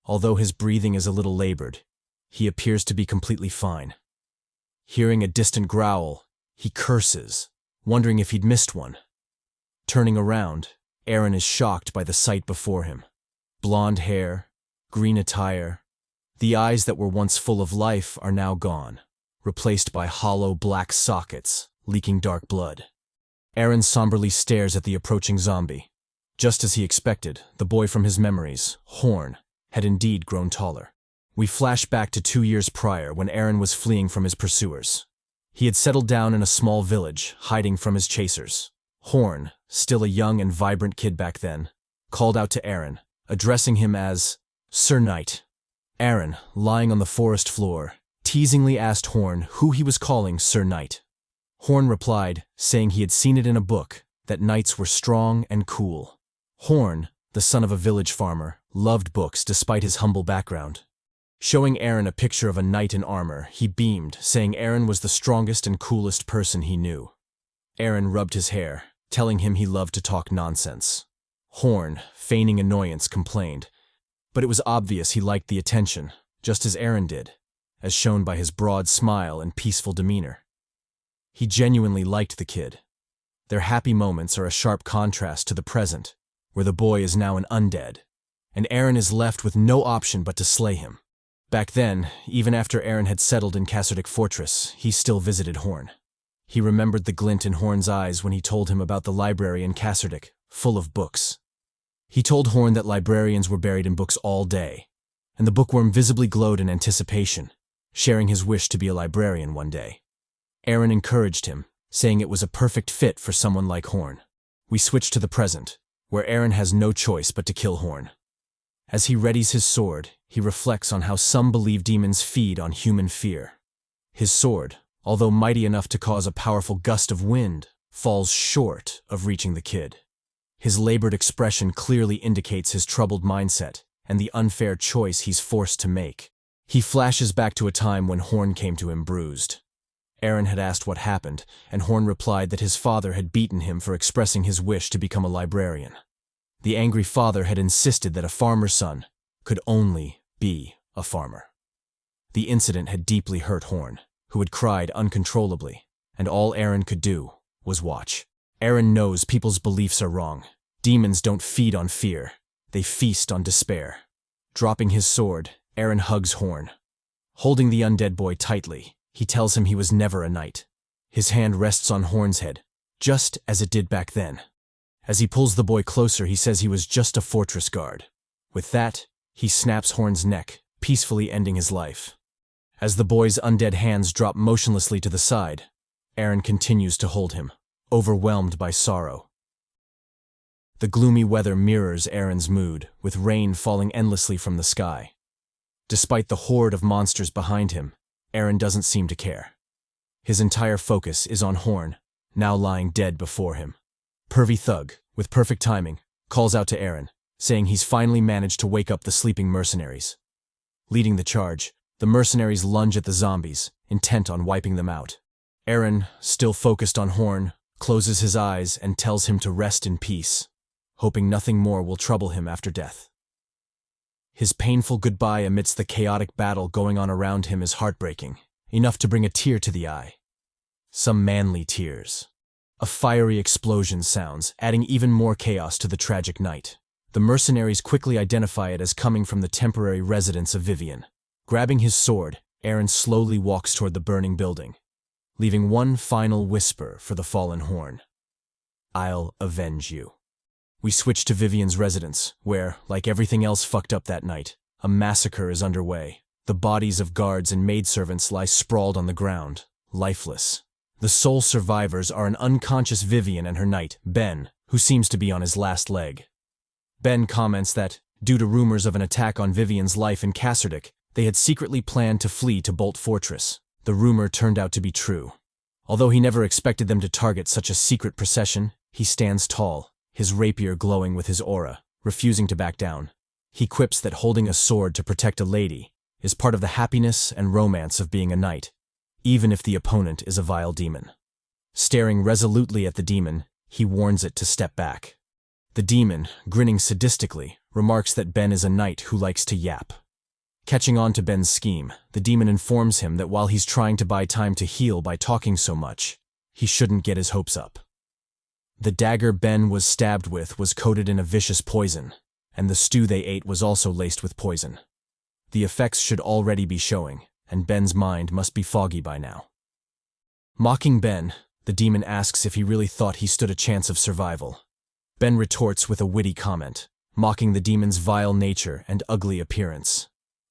Although his breathing is a little labored, he appears to be completely fine. Hearing a distant growl, he curses, wondering if he'd missed one. Turning around, Aaron is shocked by the sight before him. Blonde hair, green attire, the eyes that were once full of life are now gone, replaced by hollow black sockets, leaking dark blood. Aaron somberly stares at the approaching zombie. Just as he expected, the boy from his memories, Horn, had indeed grown taller. We flash back to 2 years prior when Aaron was fleeing from his pursuers. He had settled down in a small village, hiding from his chasers. Horn, still a young and vibrant kid back then, called out to Aaron, addressing him as Sir Knight. Aaron, lying on the forest floor, teasingly asked Horn who he was calling Sir Knight. Horn replied, saying he had seen it in a book, that knights were strong and cool. Horn, the son of a village farmer, loved books despite his humble background. Showing Aaron a picture of a knight in armor, he beamed, saying Aaron was the strongest and coolest person he knew. Aaron rubbed his hair, telling him he loved to talk nonsense. Horn, feigning annoyance, complained, but it was obvious he liked the attention, just as Aaron did, as shown by his broad smile and peaceful demeanor. He genuinely liked the kid. Their happy moments are a sharp contrast to the present, where the boy is now an undead, and Aaron is left with no option but to slay him. Back then, even after Aaron had settled in Kasserdic Fortress, he still visited Horn. He remembered the glint in Horn's eyes when he told him about the library in Kasserdic, full of books. He told Horn that librarians were buried in books all day, and the bookworm visibly glowed in anticipation, sharing his wish to be a librarian one day. Aaron encouraged him, saying it was a perfect fit for someone like Horn. We switch to the present, where Aaron has no choice but to kill Horn. As he readies his sword, he reflects on how some believe demons feed on human fear. His sword, although mighty enough to cause a powerful gust of wind, falls short of reaching the kid. His labored expression clearly indicates his troubled mindset and the unfair choice he's forced to make. He flashes back to a time when Horn came to him bruised. Aaron had asked what happened, and Horn replied that his father had beaten him for expressing his wish to become a librarian. The angry father had insisted that a farmer's son could only be a farmer. The incident had deeply hurt Horn, who had cried uncontrollably, and all Aaron could do was watch. Aaron knows people's beliefs are wrong. Demons don't feed on fear, they feast on despair. Dropping his sword, Aaron hugs Horn. Holding the undead boy tightly, he tells him he was never a knight. His hand rests on Horn's head, just as it did back then. As he pulls the boy closer, he says he was just a fortress guard. With that, he snaps Horn's neck, peacefully ending his life. As the boy's undead hands drop motionlessly to the side, Aaron continues to hold him, overwhelmed by sorrow. The gloomy weather mirrors Aaron's mood, with rain falling endlessly from the sky. Despite the horde of monsters behind him, Aaron doesn't seem to care. His entire focus is on Horn, now lying dead before him. Pervy Thug, with perfect timing, calls out to Aaron, saying he's finally managed to wake up the sleeping mercenaries. Leading the charge, the mercenaries lunge at the zombies, intent on wiping them out. Aaron, still focused on Horn, closes his eyes and tells him to rest in peace, hoping nothing more will trouble him after death. His painful goodbye amidst the chaotic battle going on around him is heartbreaking, enough to bring a tear to the eye. Some manly tears. A fiery explosion sounds, adding even more chaos to the tragic night. The mercenaries quickly identify it as coming from the temporary residence of Vivian. Grabbing his sword, Aaron slowly walks toward the burning building, leaving one final whisper for the fallen horn. "I'll avenge you." We switch to Vivian's residence, where, like everything else fucked up that night, a massacre is underway. The bodies of guards and maidservants lie sprawled on the ground, lifeless. The sole survivors are an unconscious Vivian and her knight, Ben, who seems to be on his last leg. Ben comments that, due to rumors of an attack on Vivian's life in Cassardec, they had secretly planned to flee to Bolt Fortress. The rumor turned out to be true. Although he never expected them to target such a secret procession, he stands tall, his rapier glowing with his aura, refusing to back down. He quips that holding a sword to protect a lady is part of the happiness and romance of being a knight, even if the opponent is a vile demon. Staring resolutely at the demon, he warns it to step back. The demon, grinning sadistically, remarks that Ben is a knight who likes to yap. Catching on to Ben's scheme, the demon informs him that while he's trying to buy time to heal by talking so much, he shouldn't get his hopes up. The dagger Ben was stabbed with was coated in a vicious poison, and the stew they ate was also laced with poison. The effects should already be showing, and Ben's mind must be foggy by now. Mocking Ben, the demon asks if he really thought he stood a chance of survival. Ben retorts with a witty comment, mocking the demon's vile nature and ugly appearance.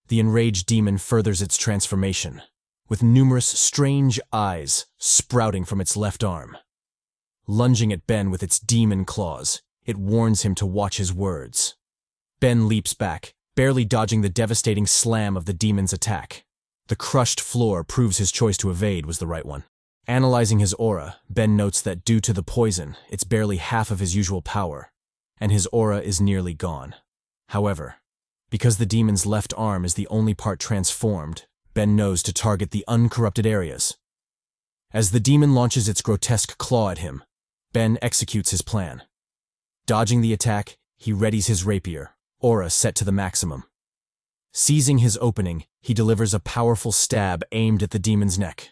The enraged demon furthers its transformation, with numerous strange eyes sprouting from its left arm. Lunging at Ben with its demon claws, it warns him to watch his words. Ben leaps back, barely dodging the devastating slam of the demon's attack. The crushed floor proves his choice to evade was the right one. Analyzing his aura, Ben notes that due to the poison, it's barely half of his usual power, and his aura is nearly gone. However, because the demon's left arm is the only part transformed, Ben knows to target the uncorrupted areas. As the demon launches its grotesque claw at him, Ben executes his plan. Dodging the attack, he readies his rapier, aura set to the maximum. Seizing his opening, he delivers a powerful stab aimed at the demon's neck.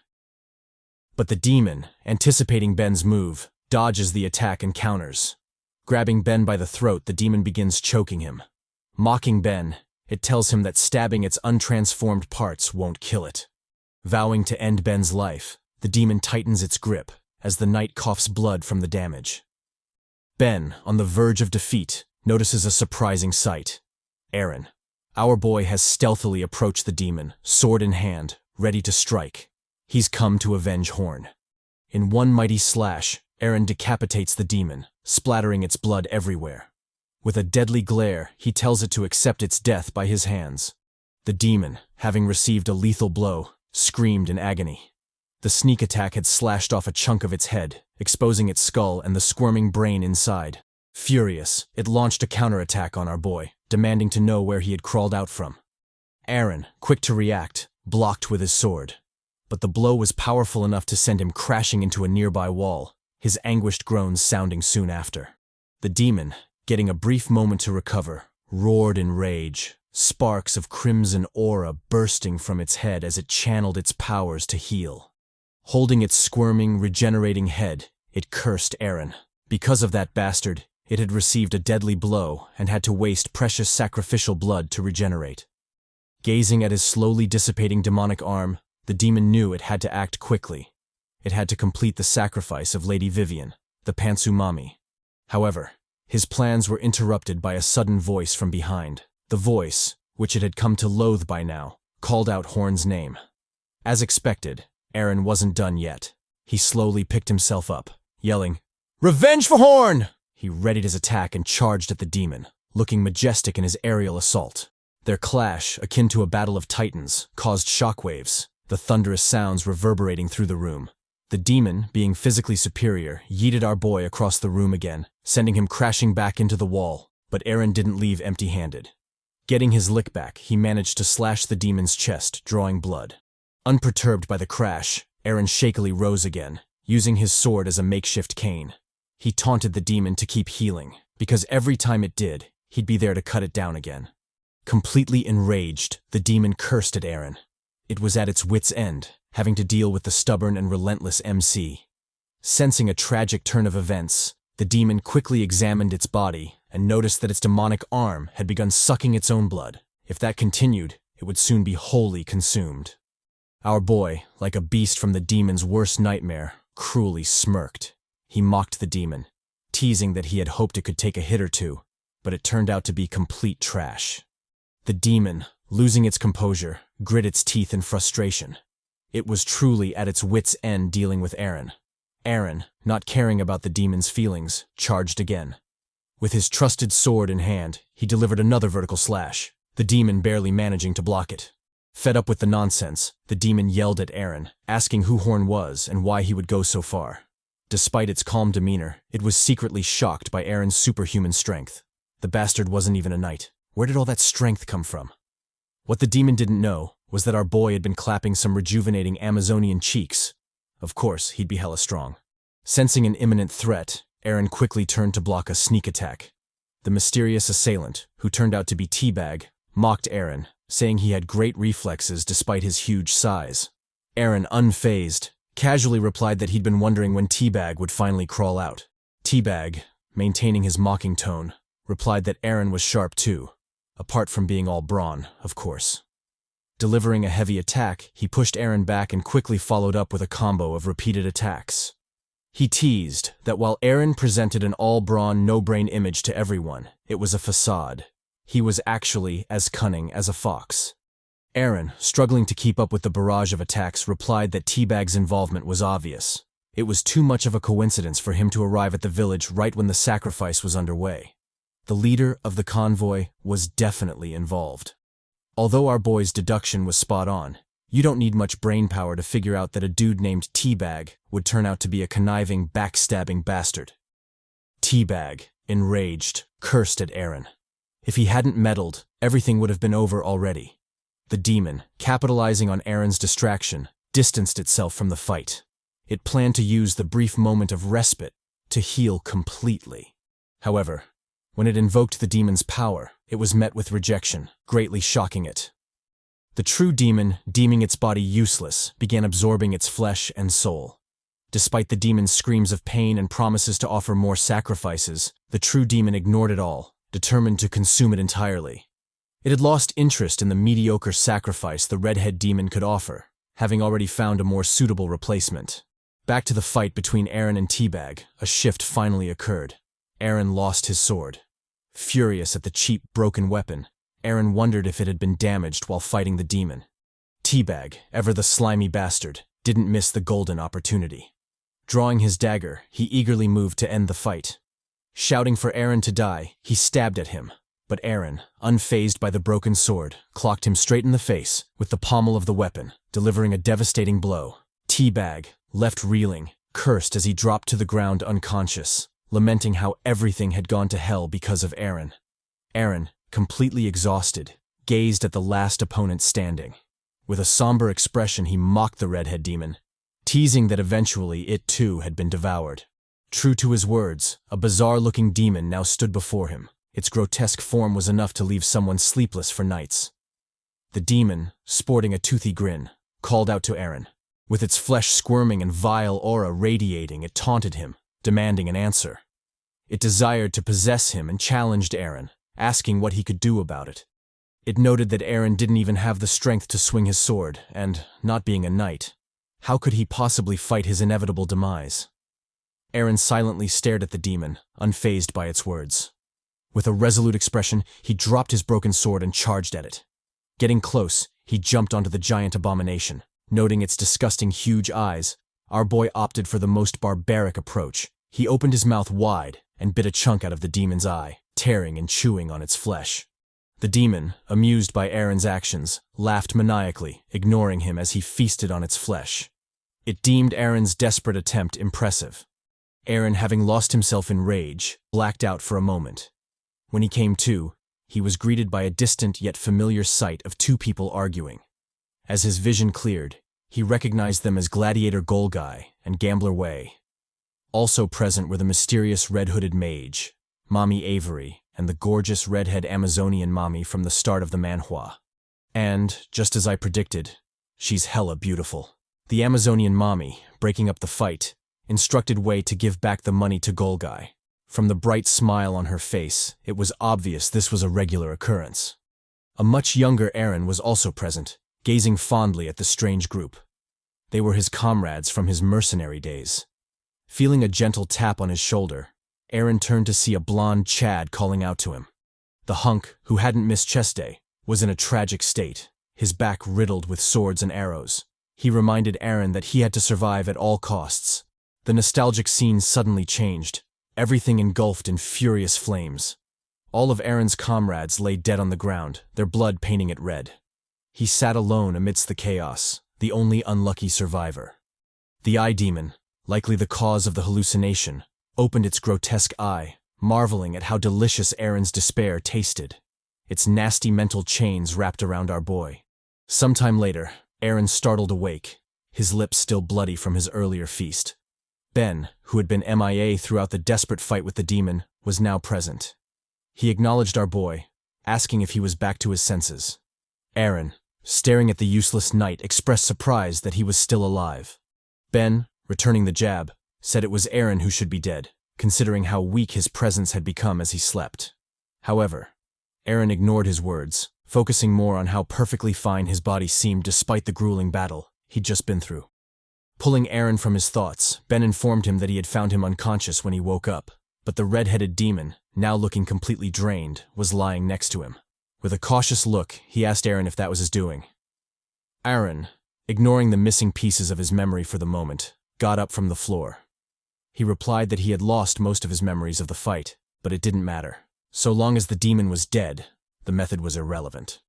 But the demon, anticipating Ben's move, dodges the attack and counters. Grabbing Ben by the throat, the demon begins choking him. Mocking Ben, it tells him that stabbing its untransformed parts won't kill it. Vowing to end Ben's life, the demon tightens its grip as the knight coughs blood from the damage. Ben, on the verge of defeat, notices a surprising sight. Aaron, our boy, has stealthily approached the demon, sword in hand, ready to strike. He's come to avenge Horn. In one mighty slash, Aaron decapitates the demon, splattering its blood everywhere. With a deadly glare, he tells it to accept its death by his hands. The demon, having received a lethal blow, screamed in agony. The sneak attack had slashed off a chunk of its head, exposing its skull and the squirming brain inside. Furious, it launched a counterattack on our boy, demanding to know where he had crawled out from. Aaron, quick to react, blocked with his sword. But the blow was powerful enough to send him crashing into a nearby wall, his anguished groans sounding soon after. The demon, getting a brief moment to recover, roared in rage, sparks of crimson aura bursting from its head as it channeled its powers to heal. Holding its squirming, regenerating head, it cursed Aaron. Because of that bastard, it had received a deadly blow and had to waste precious sacrificial blood to regenerate. Gazing at his slowly dissipating demonic arm, the demon knew it had to act quickly. It had to complete the sacrifice of Lady Vivian, the Pantsu Mami. However, his plans were interrupted by a sudden voice from behind. The voice, which it had come to loathe by now, called out Horn's name. As expected, Aaron wasn't done yet. He slowly picked himself up, yelling, "Revenge for Horn!" He readied his attack and charged at the demon, looking majestic in his aerial assault. Their clash, akin to a battle of titans, caused shockwaves, the thunderous sounds reverberating through the room. The demon, being physically superior, yeeted our boy across the room again, sending him crashing back into the wall, but Aaron didn't leave empty-handed. Getting his lick back, he managed to slash the demon's chest, drawing blood. Unperturbed by the crash, Aaron shakily rose again, using his sword as a makeshift cane. He taunted the demon to keep healing, because every time it did, he'd be there to cut it down again. Completely enraged, the demon cursed at Aaron. It was at its wit's end, having to deal with the stubborn and relentless MC. Sensing a tragic turn of events, the demon quickly examined its body and noticed that its demonic arm had begun sucking its own blood. If that continued, it would soon be wholly consumed. Our boy, like a beast from the demon's worst nightmare, cruelly smirked. He mocked the demon, teasing that he had hoped it could take a hit or two, but it turned out to be complete trash. The demon, losing its composure, grit its teeth in frustration. It was truly at its wit's end dealing with Aaron. Aaron, not caring about the demon's feelings, charged again. With his trusted sword in hand, he delivered another vertical slash, the demon barely managing to block it. Fed up with the nonsense, the demon yelled at Aaron, asking who Horn was and why he would go so far. Despite its calm demeanor, it was secretly shocked by Aaron's superhuman strength. The bastard wasn't even a knight. Where did all that strength come from? What the demon didn't know was that our boy had been clapping some rejuvenating Amazonian cheeks. Of course, he'd be hella strong. Sensing an imminent threat, Aaron quickly turned to block a sneak attack. The mysterious assailant, who turned out to be Teabag, mocked Aaron, saying he had great reflexes despite his huge size. Aaron, unfazed, casually replied that he'd been wondering when Teabag would finally crawl out. Teabag, maintaining his mocking tone, replied that Aaron was sharp too, apart from being all brawn, of course. Delivering a heavy attack, he pushed Aaron back and quickly followed up with a combo of repeated attacks. He teased that while Aaron presented an all-brawn, no-brain image to everyone, it was a facade. He was actually as cunning as a fox. Aaron, struggling to keep up with the barrage of attacks, replied that Teabag's involvement was obvious. It was too much of a coincidence for him to arrive at the village right when the sacrifice was underway. The leader of the convoy was definitely involved. Although our boy's deduction was spot on, you don't need much brain power to figure out that a dude named Teabag would turn out to be a conniving, backstabbing bastard. Teabag, enraged, cursed at Aaron. If he hadn't meddled, everything would have been over already. The demon, capitalizing on Aaron's distraction, distanced itself from the fight. It planned to use the brief moment of respite to heal completely. However, when it invoked the demon's power, it was met with rejection, greatly shocking it. The true demon, deeming its body useless, began absorbing its flesh and soul. Despite the demon's screams of pain and promises to offer more sacrifices, the true demon ignored it all, determined to consume it entirely. It had lost interest in the mediocre sacrifice the redhead demon could offer, having already found a more suitable replacement. Back to the fight between Aaron and Teabag, a shift finally occurred. Aaron lost his sword. Furious at the cheap, broken weapon, Aaron wondered if it had been damaged while fighting the demon. Teabag, ever the slimy bastard, didn't miss the golden opportunity. Drawing his dagger, he eagerly moved to end the fight. Shouting for Aaron to die, he stabbed at him, but Aaron, unfazed by the broken sword, clocked him straight in the face with the pommel of the weapon, delivering a devastating blow. Teabag, left reeling, cursed as he dropped to the ground unconscious, lamenting how everything had gone to hell because of Aaron. Aaron, completely exhausted, gazed at the last opponent standing. With a somber expression, he mocked the redhead demon, teasing that eventually it too had been devoured. True to his words, a bizarre-looking demon now stood before him. Its grotesque form was enough to leave someone sleepless for nights. The demon, sporting a toothy grin, called out to Aaron. With its flesh squirming and vile aura radiating, it taunted him, demanding an answer. It desired to possess him and challenged Aaron, asking what he could do about it. It noted that Aaron didn't even have the strength to swing his sword, and, not being a knight, how could he possibly fight his inevitable demise? Aaron silently stared at the demon, unfazed by its words. With a resolute expression, he dropped his broken sword and charged at it. Getting close, he jumped onto the giant abomination. Noting its disgusting huge eyes, our boy opted for the most barbaric approach. He opened his mouth wide and bit a chunk out of the demon's eye, tearing and chewing on its flesh. The demon, amused by Aaron's actions, laughed maniacally, ignoring him as he feasted on its flesh. It deemed Aaron's desperate attempt impressive. Aaron, having lost himself in rage, blacked out for a moment. When he came to, he was greeted by a distant yet familiar sight of two people arguing. As his vision cleared, he recognized them as Gladiator Golgai and Gambler Wei. Also present were the mysterious red-hooded mage, Mommy Avery, and the gorgeous redhead Amazonian mommy from the start of the manhwa. And, just as I predicted, she's hella beautiful. The Amazonian mommy, breaking up the fight, instructed Wei to give back the money to Golgai. From the bright smile on her face, it was obvious this was a regular occurrence. A much younger Aaron was also present, gazing fondly at the strange group. They were his comrades from his mercenary days. Feeling a gentle tap on his shoulder, Aaron turned to see a blonde Chad calling out to him. The hunk, who hadn't missed chess day, was in a tragic state, his back riddled with swords and arrows. He reminded Aaron that he had to survive at all costs. The nostalgic scene suddenly changed, everything engulfed in furious flames. All of Aaron's comrades lay dead on the ground, their blood painting it red. He sat alone amidst the chaos, the only unlucky survivor. The eye demon, likely the cause of the hallucination, opened its grotesque eye, marveling at how delicious Aaron's despair tasted. Its nasty mental chains wrapped around our boy. Sometime later, Aaron startled awake, his lips still bloody from his earlier feast. Ben, who had been MIA throughout the desperate fight with the demon, was now present. He acknowledged our boy, asking if he was back to his senses. Aaron, staring at the useless knight, expressed surprise that he was still alive. Ben, returning the jab, said it was Aaron who should be dead, considering how weak his presence had become as he slept. However, Aaron ignored his words, focusing more on how perfectly fine his body seemed despite the grueling battle he'd just been through. Pulling Aaron from his thoughts, Ben informed him that he had found him unconscious when he woke up, but the red-headed demon, now looking completely drained, was lying next to him. With a cautious look, he asked Aaron if that was his doing. Aaron, ignoring the missing pieces of his memory for the moment, got up from the floor. He replied that he had lost most of his memories of the fight, but it didn't matter. So long as the demon was dead, the method was irrelevant.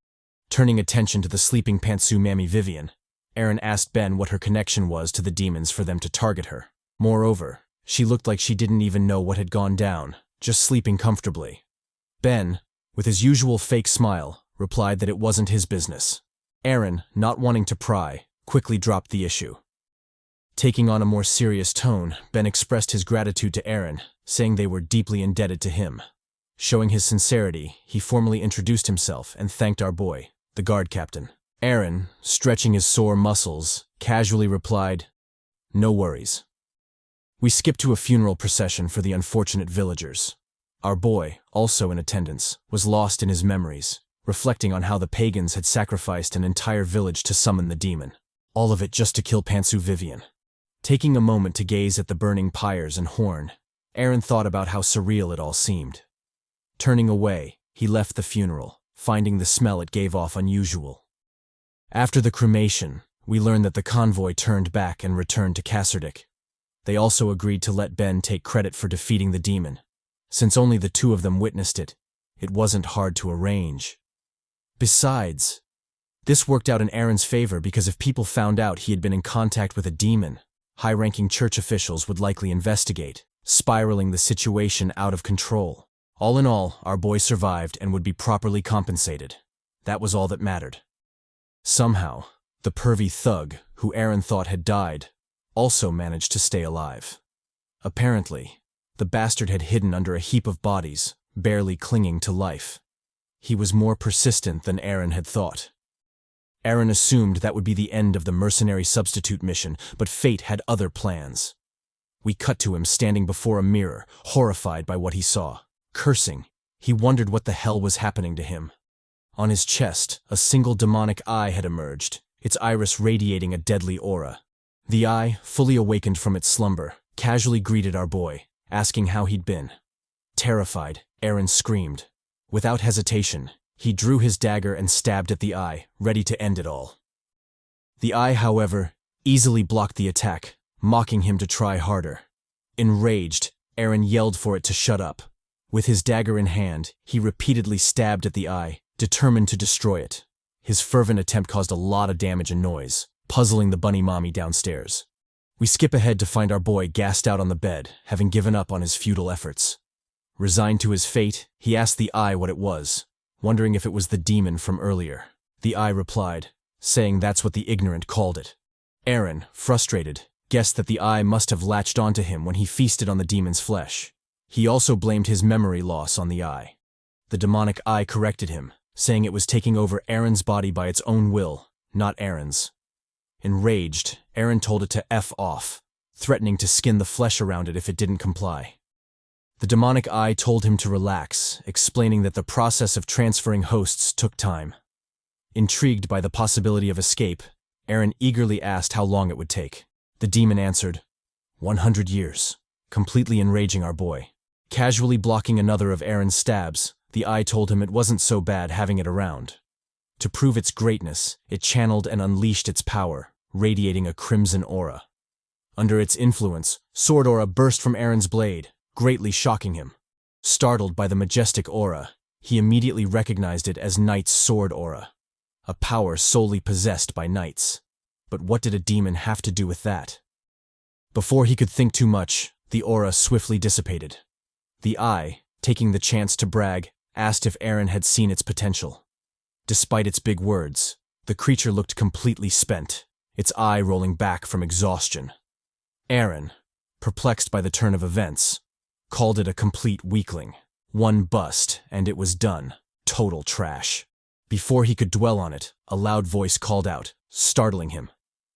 Turning attention to the sleeping pantsu Mammy Vivian, Aaron asked Ben what her connection was to the demons for them to target her. Moreover, she looked like she didn't even know what had gone down, just sleeping comfortably. Ben, with his usual fake smile, replied that it wasn't his business. Aaron, not wanting to pry, quickly dropped the issue. Taking on a more serious tone, Ben expressed his gratitude to Aaron, saying they were deeply indebted to him. Showing his sincerity, he formally introduced himself and thanked our boy, the guard captain. Aaron, stretching his sore muscles, casually replied, "No worries." We skipped to a funeral procession for the unfortunate villagers. Our boy, also in attendance, was lost in his memories, reflecting on how the pagans had sacrificed an entire village to summon the demon. All of it just to kill Pantsu Vivian. Taking a moment to gaze at the burning pyres and horn, Aaron thought about how surreal it all seemed. Turning away, he left the funeral, finding the smell it gave off unusual. After the cremation, we learned that the convoy turned back and returned to Kasserdik. They also agreed to let Ben take credit for defeating the demon. Since only the two of them witnessed it, it wasn't hard to arrange. Besides, this worked out in Aaron's favor because if people found out he had been in contact with a demon, high-ranking church officials would likely investigate, spiraling the situation out of control. All in all, our boy survived and would be properly compensated. That was all that mattered. Somehow, the pervy thug, who Aaron thought had died, also managed to stay alive. Apparently, the bastard had hidden under a heap of bodies, barely clinging to life. He was more persistent than Aaron had thought. Aaron assumed that would be the end of the mercenary substitute mission, but fate had other plans. We cut to him standing before a mirror, horrified by what he saw. Cursing, he wondered what the hell was happening to him. On his chest, a single demonic eye had emerged, its iris radiating a deadly aura. The eye, fully awakened from its slumber, casually greeted our boy, asking how he'd been. Terrified, Aaron screamed. Without hesitation, he drew his dagger and stabbed at the eye, ready to end it all. The eye, however, easily blocked the attack, mocking him to try harder. Enraged, Aaron yelled for it to shut up. With his dagger in hand, he repeatedly stabbed at the eye, determined to destroy it. His fervent attempt caused a lot of damage and noise, puzzling the bunny mommy downstairs. We skip ahead to find our boy gassed out on the bed, having given up on his futile efforts. Resigned to his fate, he asked the eye what it was, wondering if it was the demon from earlier. The eye replied, saying that's what the ignorant called it. Aaron, frustrated, guessed that the eye must have latched onto him when he feasted on the demon's flesh. He also blamed his memory loss on the eye. The demonic eye corrected him, saying it was taking over Aaron's body by its own will, not Aaron's. Enraged, Aaron told it to F off, threatening to skin the flesh around it if it didn't comply. The demonic eye told him to relax, explaining that the process of transferring hosts took time. Intrigued by the possibility of escape, Aaron eagerly asked how long it would take. The demon answered, 100 years, completely enraging our boy. Casually blocking another of Aaron's stabs, the eye told him it wasn't so bad having it around. To prove its greatness, it channeled and unleashed its power, radiating a crimson aura. Under its influence, sword aura burst from Aaron's blade, greatly shocking him. Startled by the majestic aura, he immediately recognized it as Knight's sword aura, a power solely possessed by knights. But what did a demon have to do with that? Before he could think too much, the aura swiftly dissipated. The eye, taking the chance to brag, asked if Aaron had seen its potential. Despite its big words, the creature looked completely spent, its eye rolling back from exhaustion. Aaron, perplexed by the turn of events, called it a complete weakling. One bust, and it was done. Total trash. Before he could dwell on it, a loud voice called out, startling him.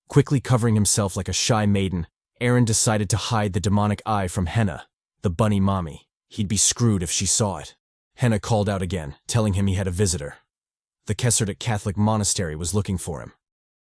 Quickly covering himself like a shy maiden, Aaron decided to hide the demonic eye from Henna, the bunny mommy. He'd be screwed if she saw it. Henna called out again, telling him he had a visitor. The Kesserdic Catholic monastery was looking for him.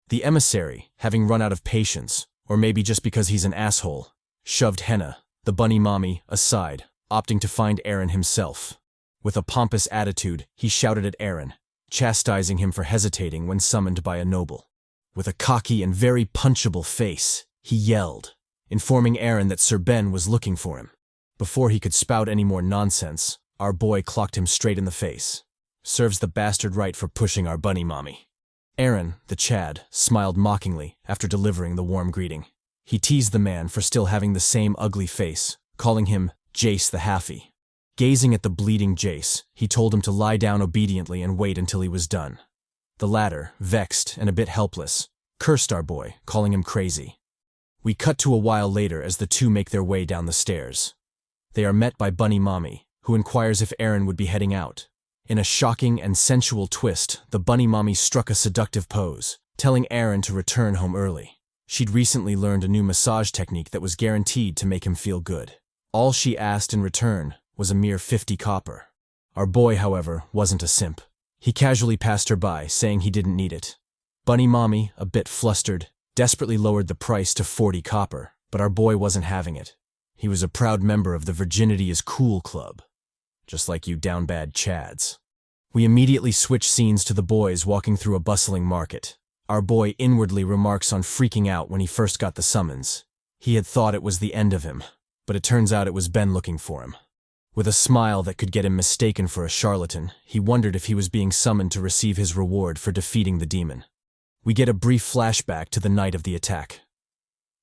The emissary, having run out of patience, or maybe just because he's an asshole, shoved Henna, the bunny mommy, aside, opting to find Aaron himself. With a pompous attitude, he shouted at Aaron, chastising him for hesitating when summoned by a noble. With a cocky and very punchable face, he yelled, informing Aaron that Sir Ben was looking for him. Before he could spout any more nonsense, our boy clocked him straight in the face. Serves the bastard right for pushing our bunny mommy. Aaron, the Chad, smiled mockingly after delivering the warm greeting. He teased the man for still having the same ugly face, calling him Jace the Halfie. Gazing at the bleeding Jace, he told him to lie down obediently and wait until he was done. The latter, vexed and a bit helpless, cursed our boy, calling him crazy. We cut to a while later as the two make their way down the stairs. They are met by Bunny Mommy, who inquires if Aaron would be heading out. In a shocking and sensual twist, the Bunny Mommy struck a seductive pose, telling Aaron to return home early. She'd recently learned a new massage technique that was guaranteed to make him feel good. All she asked in return was a mere 50 copper. Our boy, however, wasn't a simp. He casually passed her by, saying he didn't need it. Bunny Mommy, a bit flustered, desperately lowered the price to 40 copper, but our boy wasn't having it. He was a proud member of the Virginity is Cool Club. Just like you down bad Chads. We immediately switch scenes to the boys walking through a bustling market. Our boy inwardly remarks on freaking out when he first got the summons. He had thought it was the end of him, but it turns out it was Ben looking for him. With a smile that could get him mistaken for a charlatan, he wondered if he was being summoned to receive his reward for defeating the demon. We get a brief flashback to the night of the attack.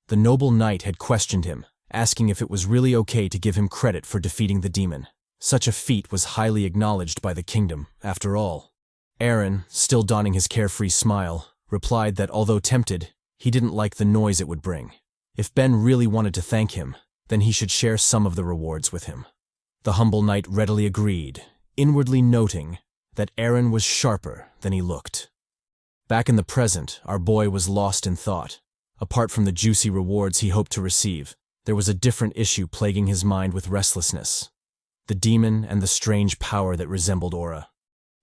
The noble knight had questioned him, asking if it was really okay to give him credit for defeating the demon. Such a feat was highly acknowledged by the kingdom, after all. Aaron, still donning his carefree smile, replied that although tempted, he didn't like the noise it would bring. If Ben really wanted to thank him, then he should share some of the rewards with him. The humble knight readily agreed, inwardly noting that Aaron was sharper than he looked. Back in the present, our boy was lost in thought. Apart from the juicy rewards he hoped to receive, there was a different issue plaguing his mind with restlessness. The demon and the strange power that resembled aura.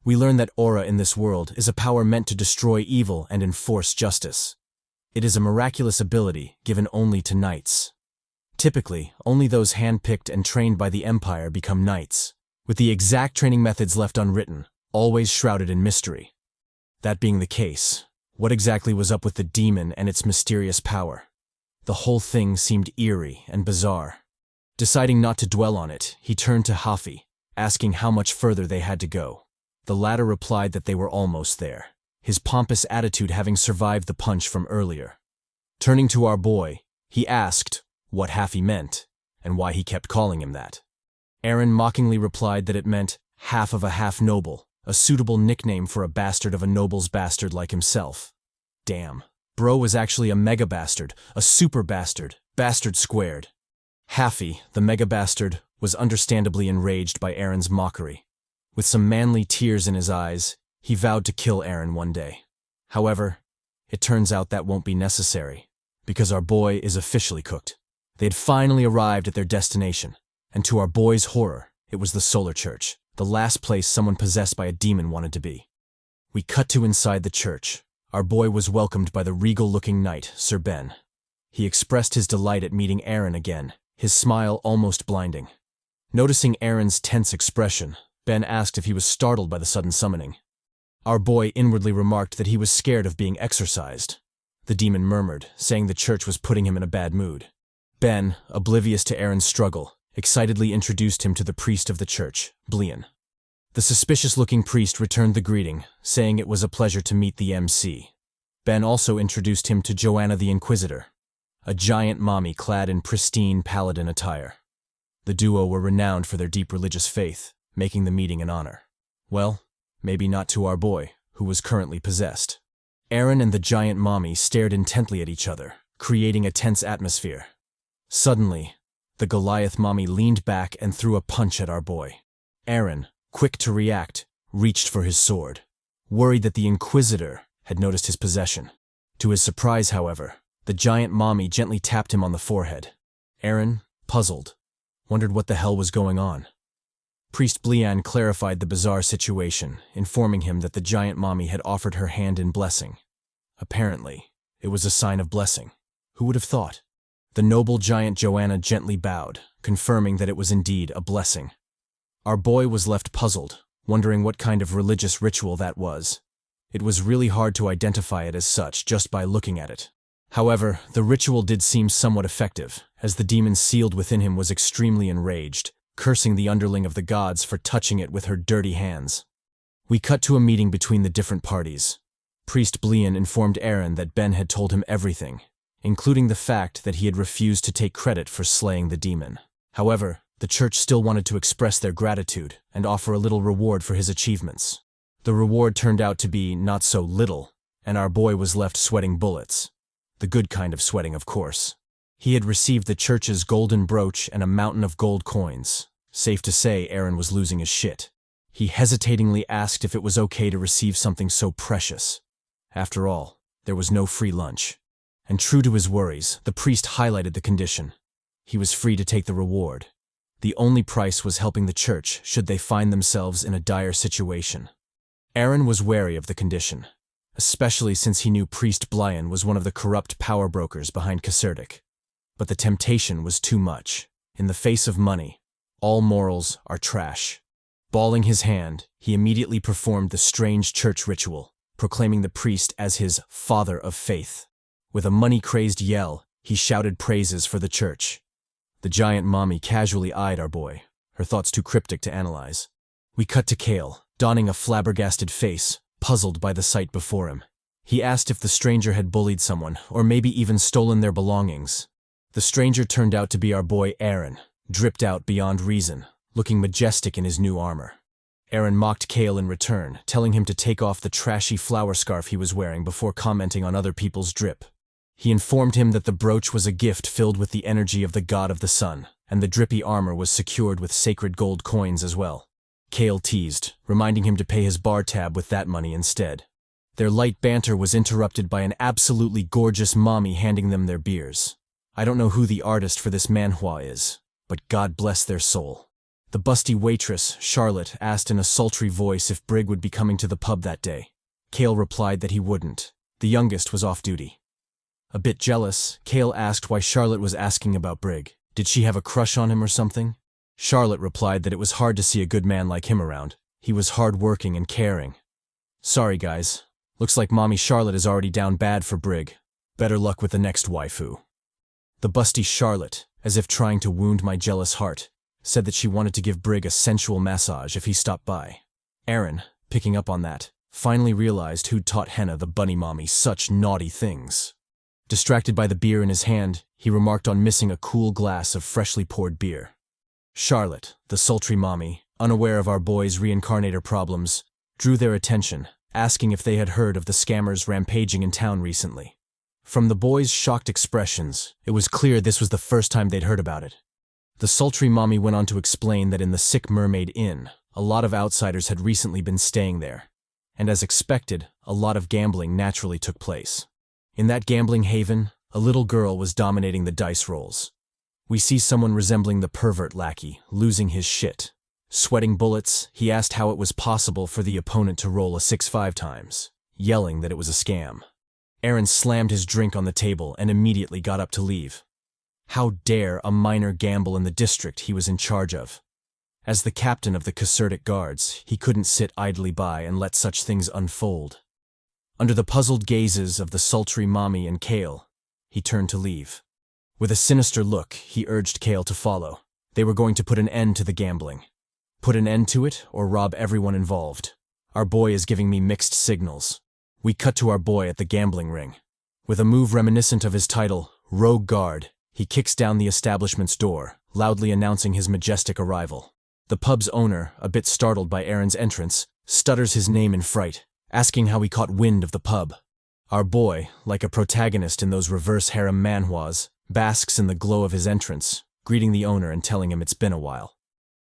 We learn that aura in this world is a power meant to destroy evil and enforce justice. It is a miraculous ability given only to knights. Typically, only those handpicked and trained by the Empire become knights, with the exact training methods left unwritten, always shrouded in mystery. That being the case, what exactly was up with the demon and its mysterious power? The whole thing seemed eerie and bizarre. Deciding not to dwell on it, he turned to Hafi, asking how much further they had to go. The latter replied that they were almost there, his pompous attitude having survived the punch from earlier. Turning to our boy, he asked what Hafi meant, and why he kept calling him that. Aaron mockingly replied that it meant half of a half-noble, a suitable nickname for a bastard of a noble's bastard like himself. Damn, bro was actually a mega-bastard, a super-bastard, bastard squared. Hafi, the mega-bastard, was understandably enraged by Aaron's mockery. With some manly tears in his eyes, he vowed to kill Aaron one day. However, it turns out that won't be necessary, because our boy is officially cooked. They had finally arrived at their destination, and to our boy's horror, it was the Solar Church, the last place someone possessed by a demon wanted to be. We cut to inside the church. Our boy was welcomed by the regal-looking knight, Sir Ben. He expressed his delight at meeting Aaron again, his smile almost blinding. Noticing Aaron's tense expression, Ben asked if he was startled by the sudden summoning. Our boy inwardly remarked that he was scared of being exorcised. The demon murmured, saying the church was putting him in a bad mood. Ben, oblivious to Aaron's struggle, excitedly introduced him to the priest of the church, Blean. The suspicious-looking priest returned the greeting, saying it was a pleasure to meet the MC. Ben also introduced him to Joanna the Inquisitor, a giant mommy clad in pristine paladin attire. The duo were renowned for their deep religious faith, making the meeting an honor. Well, maybe not to our boy, who was currently possessed. Aaron and the giant mommy stared intently at each other, creating a tense atmosphere. Suddenly, the Goliath mommy leaned back and threw a punch at our boy. Aaron, quick to react, reached for his sword, worried that the Inquisitor had noticed his possession. To his surprise, however, the giant mommy gently tapped him on the forehead. Aaron, puzzled, wondered what the hell was going on. Priest Blean clarified the bizarre situation, informing him that the giant mommy had offered her hand in blessing. Apparently, it was a sign of blessing. Who would have thought? The noble giant Joanna gently bowed, confirming that it was indeed a blessing. Our boy was left puzzled, wondering what kind of religious ritual that was. It was really hard to identify it as such just by looking at it. However, the ritual did seem somewhat effective, as the demon sealed within him was extremely enraged, cursing the underling of the gods for touching it with her dirty hands. We cut to a meeting between the different parties. Priest Blean informed Aaron that Ben had told him everything, including the fact that he had refused to take credit for slaying the demon. However, the church still wanted to express their gratitude and offer a little reward for his achievements. The reward turned out to be not so little, and our boy was left sweating bullets. The good kind of sweating, of course. He had received the church's golden brooch and a mountain of gold coins. Safe to say, Aaron was losing his shit. He hesitatingly asked if it was okay to receive something so precious. After all, there was no free lunch. And true to his worries, the priest highlighted the condition. He was free to take the reward. The only price was helping the church should they find themselves in a dire situation. Aaron was wary of the condition, especially since he knew Priest Blean was one of the corrupt power brokers behind Caserdic. But the temptation was too much. In the face of money, all morals are trash. Balling his hand, he immediately performed the strange church ritual, proclaiming the priest as his father of faith. With a money-crazed yell, he shouted praises for the church. The giant mommy casually eyed our boy, her thoughts too cryptic to analyze. We cut to Kale, donning a flabbergasted face, puzzled by the sight before him. He asked if the stranger had bullied someone, or maybe even stolen their belongings. The stranger turned out to be our boy Aaron, dripped out beyond reason, looking majestic in his new armor. Aaron mocked Kale in return, telling him to take off the trashy flower scarf he was wearing before commenting on other people's drip. He informed him that the brooch was a gift filled with the energy of the god of the sun, and the drippy armor was secured with sacred gold coins as well. Kale teased, reminding him to pay his bar tab with that money instead. Their light banter was interrupted by an absolutely gorgeous mommy handing them their beers. I don't know who the artist for this manhwa is, but God bless their soul. The busty waitress, Charlotte, asked in a sultry voice if Brig would be coming to the pub that day. Kale replied that he wouldn't. The youngest was off duty. A bit jealous, Kale asked why Charlotte was asking about Brig. Did she have a crush on him or something? Charlotte replied that it was hard to see a good man like him around. He was hard-working and caring. Sorry guys, looks like Mommy Charlotte is already down bad for Brig. Better luck with the next waifu. The busty Charlotte, as if trying to wound my jealous heart, said that she wanted to give Brig a sensual massage if he stopped by. Aaron, picking up on that, finally realized who'd taught Henna the bunny mommy such naughty things. Distracted by the beer in his hand, he remarked on missing a cool glass of freshly poured beer. Charlotte, the sultry mommy, unaware of our boy's Reincarnator problems, drew their attention, asking if they had heard of the scammers rampaging in town recently. From the boys' shocked expressions, it was clear this was the first time they'd heard about it. The sultry mommy went on to explain that in the Sick Mermaid Inn, a lot of outsiders had recently been staying there, and as expected, a lot of gambling naturally took place. In that gambling haven, a little girl was dominating the dice rolls. We see someone resembling the pervert lackey, losing his shit. Sweating bullets, he asked how it was possible for the opponent to roll a 6-5 times, yelling that it was a scam. Aaron slammed his drink on the table and immediately got up to leave. How dare a minor gamble in the district he was in charge of? As the captain of the Casertic Guards, he couldn't sit idly by and let such things unfold. Under the puzzled gazes of the sultry Mommy and Kale, he turned to leave. With a sinister look, he urged Kale to follow. They were going to put an end to the gambling. Put an end to it or rob everyone involved. Our boy is giving me mixed signals. We cut to our boy at the gambling ring. With a move reminiscent of his title, Rogue Guard, he kicks down the establishment's door, loudly announcing his majestic arrival. The pub's owner, a bit startled by Aaron's entrance, stutters his name in fright, asking how he caught wind of the pub. Our boy, like a protagonist in those reverse harem manhwas, basks in the glow of his entrance, greeting the owner and telling him it's been a while.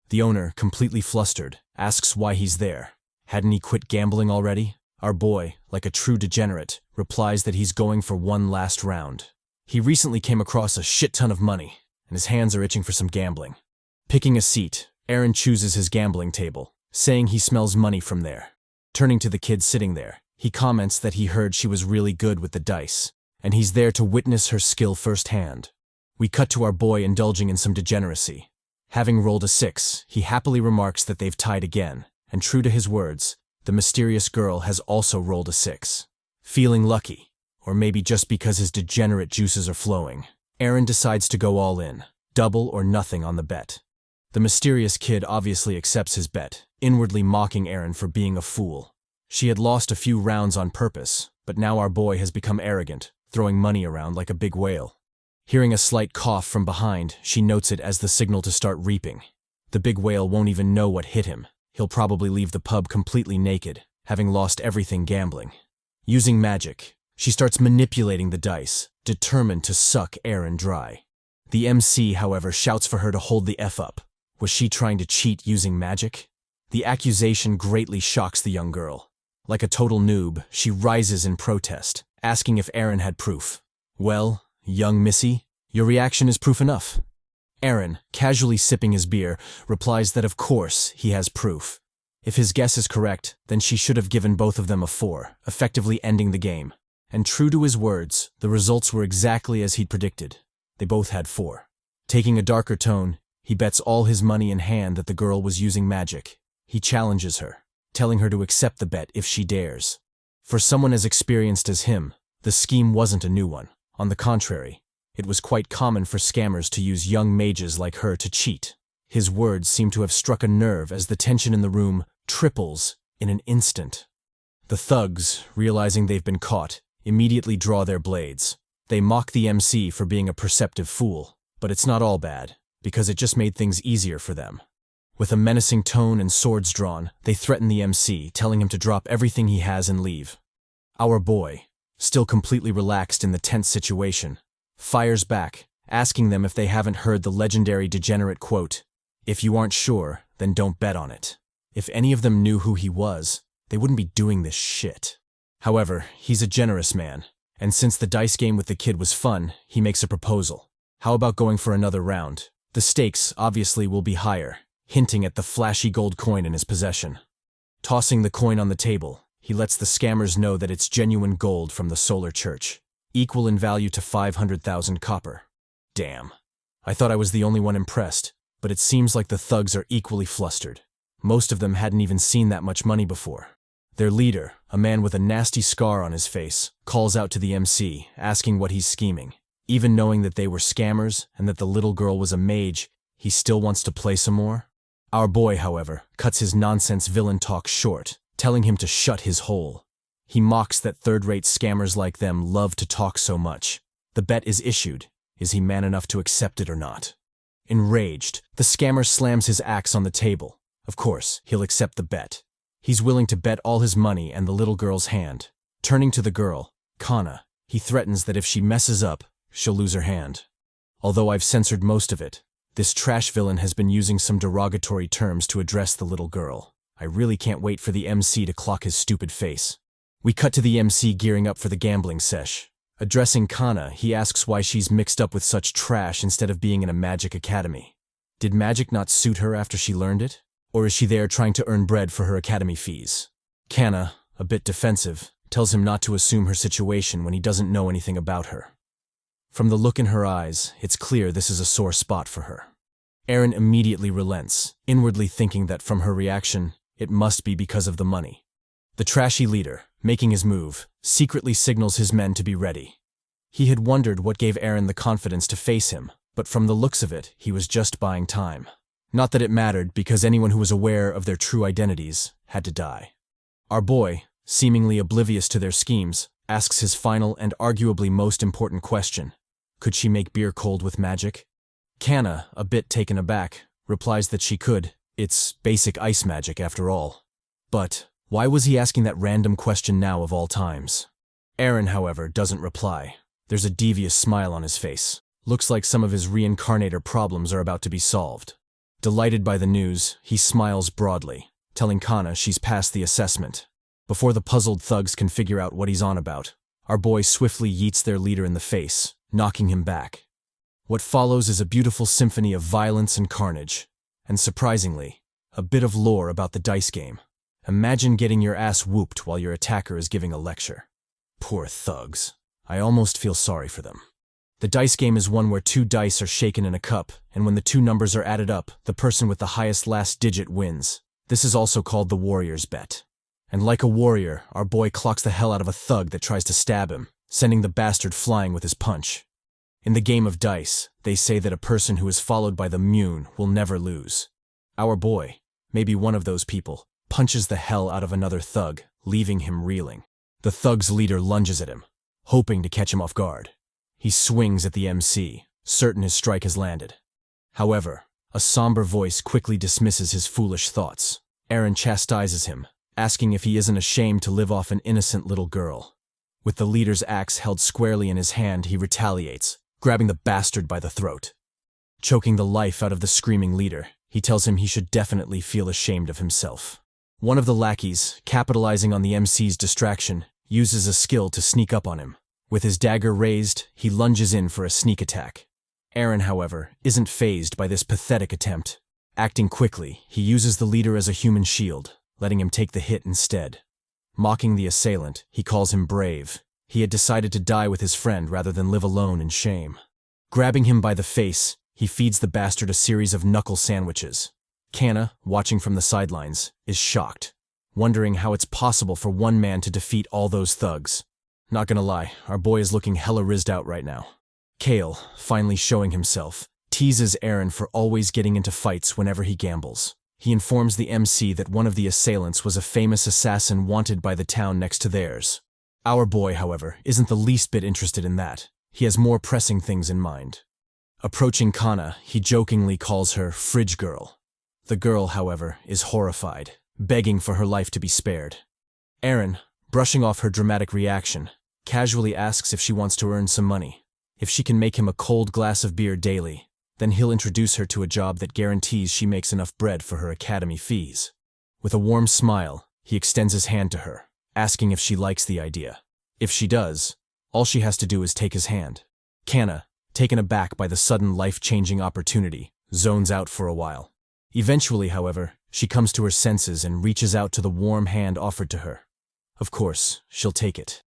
The owner, completely flustered, asks why he's there. Hadn't he quit gambling already? Our boy, like a true degenerate, replies that he's going for one last round. He recently came across a shit ton of money, and his hands are itching for some gambling. Picking a seat, Aaron chooses his gambling table, saying he smells money from there. Turning to the kid sitting there, he comments that he heard she was really good with the dice, and he's there to witness her skill firsthand. We cut to our boy indulging in some degeneracy. Having rolled a 6, he happily remarks that they've tied again, and true to his words, the mysterious girl has also rolled a 6. Feeling lucky, or maybe just because his degenerate juices are flowing, Aaron decides to go all in, double or nothing on the bet. The mysterious kid obviously accepts his bet, inwardly mocking Aaron for being a fool. She had lost a few rounds on purpose, but now our boy has become arrogant, throwing money around like a big whale. Hearing a slight cough from behind, she notes it as the signal to start reaping. The big whale won't even know what hit him. He'll probably leave the pub completely naked, having lost everything gambling. Using magic, she starts manipulating the dice, determined to suck Aaron dry. The MC, however, shouts for her to hold the F up. Was she trying to cheat using magic? The accusation greatly shocks the young girl. Like a total noob, she rises in protest, asking if Aaron had proof. Well, young missy, your reaction is proof enough. Aaron, casually sipping his beer, replies that of course he has proof. If his guess is correct, then she should have given both of them a 4, effectively ending the game. And true to his words, the results were exactly as he'd predicted. They both had 4. Taking a darker tone, he bets all his money in hand that the girl was using magic. He challenges her, telling her to accept the bet if she dares. For someone as experienced as him, the scheme wasn't a new one. On the contrary, it was quite common for scammers to use young mages like her to cheat. His words seem to have struck a nerve as the tension in the room triples in an instant. The thugs, realizing they've been caught, immediately draw their blades. They mock the MC for being a perceptive fool, but it's not all bad, because it just made things easier for them. With a menacing tone and swords drawn, they threaten the MC, telling him to drop everything he has and leave. Our boy, still completely relaxed in the tense situation, fires back, asking them if they haven't heard the legendary degenerate quote, "If you aren't sure, then don't bet on it." If any of them knew who he was, they wouldn't be doing this shit. However, he's a generous man, and since the dice game with the kid was fun, he makes a proposal. How about going for another round? The stakes obviously will be higher, hinting at the flashy gold coin in his possession. Tossing the coin on the table, he lets the scammers know that it's genuine gold from the Solar Church, equal in value to 500,000 copper. Damn. I thought I was the only one impressed, but it seems like the thugs are equally flustered. Most of them hadn't even seen that much money before. Their leader, a man with a nasty scar on his face, calls out to the MC, asking what he's scheming. Even knowing that they were scammers and that the little girl was a mage, he still wants to play some more? Our boy, however, cuts his nonsense villain talk short, telling him to shut his hole. He mocks that third-rate scammers like them love to talk so much. The bet is issued. Is he man enough to accept it or not? Enraged, the scammer slams his axe on the table. Of course, he'll accept the bet. He's willing to bet all his money and the little girl's hand. Turning to the girl, Kana, he threatens that if she messes up, she'll lose her hand. Although I've censored most of it, this trash villain has been using some derogatory terms to address the little girl. I really can't wait for the MC to clock his stupid face. We cut to the MC gearing up for the gambling sesh. Addressing Kana, he asks why she's mixed up with such trash instead of being in a magic academy. Did magic not suit her after she learned it? Or is she there trying to earn bread for her academy fees? Kana, a bit defensive, tells him not to assume her situation when he doesn't know anything about her. From the look in her eyes, it's clear this is a sore spot for her. Eren immediately relents, inwardly thinking that from her reaction, it must be because of the money. The trashy leader, making his move, secretly signals his men to be ready. He had wondered what gave Eren the confidence to face him, but from the looks of it, he was just buying time. Not that it mattered, because anyone who was aware of their true identities had to die. Our boy, seemingly oblivious to their schemes, asks his final and arguably most important question. Could she make beer cold with magic? Kana, a bit taken aback, replies that she could. It's basic ice magic after all. But why was he asking that random question now of all times? Eren, however, doesn't reply. There's a devious smile on his face. Looks like some of his Reincarnator problems are about to be solved. Delighted by the news, he smiles broadly, telling Kana she's passed the assessment. Before the puzzled thugs can figure out what he's on about, our boy swiftly yeets their leader in the face, knocking him back. What follows is a beautiful symphony of violence and carnage, and surprisingly, a bit of lore about the dice game. Imagine getting your ass whooped while your attacker is giving a lecture. Poor thugs. I almost feel sorry for them. The dice game is one where 2 dice are shaken in a cup, and when the 2 numbers are added up, the person with the highest last digit wins. This is also called the warrior's bet. And like a warrior, our boy clocks the hell out of a thug that tries to stab him, sending the bastard flying with his punch. In the game of dice, they say that a person who is followed by the Mune will never lose. Our boy, maybe one of those people, punches the hell out of another thug, leaving him reeling. The thug's leader lunges at him, hoping to catch him off guard. He swings at the MC, certain his strike has landed. However, a somber voice quickly dismisses his foolish thoughts. Eren chastises him, asking if he isn't ashamed to live off an innocent little girl. With the leader's axe held squarely in his hand, he retaliates, grabbing the bastard by the throat. Choking the life out of the screaming leader, he tells him he should definitely feel ashamed of himself. One of the lackeys, capitalizing on the MC's distraction, uses a skill to sneak up on him. With his dagger raised, he lunges in for a sneak attack. Eren, however, isn't fazed by this pathetic attempt. Acting quickly, he uses the leader as a human shield, letting him take the hit instead. Mocking the assailant, he calls him brave. He had decided to die with his friend rather than live alone in shame. Grabbing him by the face, he feeds the bastard a series of knuckle sandwiches. Kana, watching from the sidelines, is shocked, wondering how it's possible for one man to defeat all those thugs. Not gonna lie, our boy is looking hella rizzed out right now. Kale, finally showing himself, teases Eren for always getting into fights whenever he gambles. He informs the MC that one of the assailants was a famous assassin wanted by the town next to theirs. Our boy, however, isn't the least bit interested in that. He has more pressing things in mind. Approaching Kana, he jokingly calls her Fridge Girl. The girl, however, is horrified, begging for her life to be spared. Eren, brushing off her dramatic reaction, casually asks if she wants to earn some money. If she can make him a cold glass of beer daily, then he'll introduce her to a job that guarantees she makes enough bread for her academy fees. With a warm smile, he extends his hand to her, asking if she likes the idea. If she does, all she has to do is take his hand. Kana, taken aback by the sudden life-changing opportunity, zones out for a while. Eventually, however, she comes to her senses and reaches out to the warm hand offered to her. Of course, she'll take it.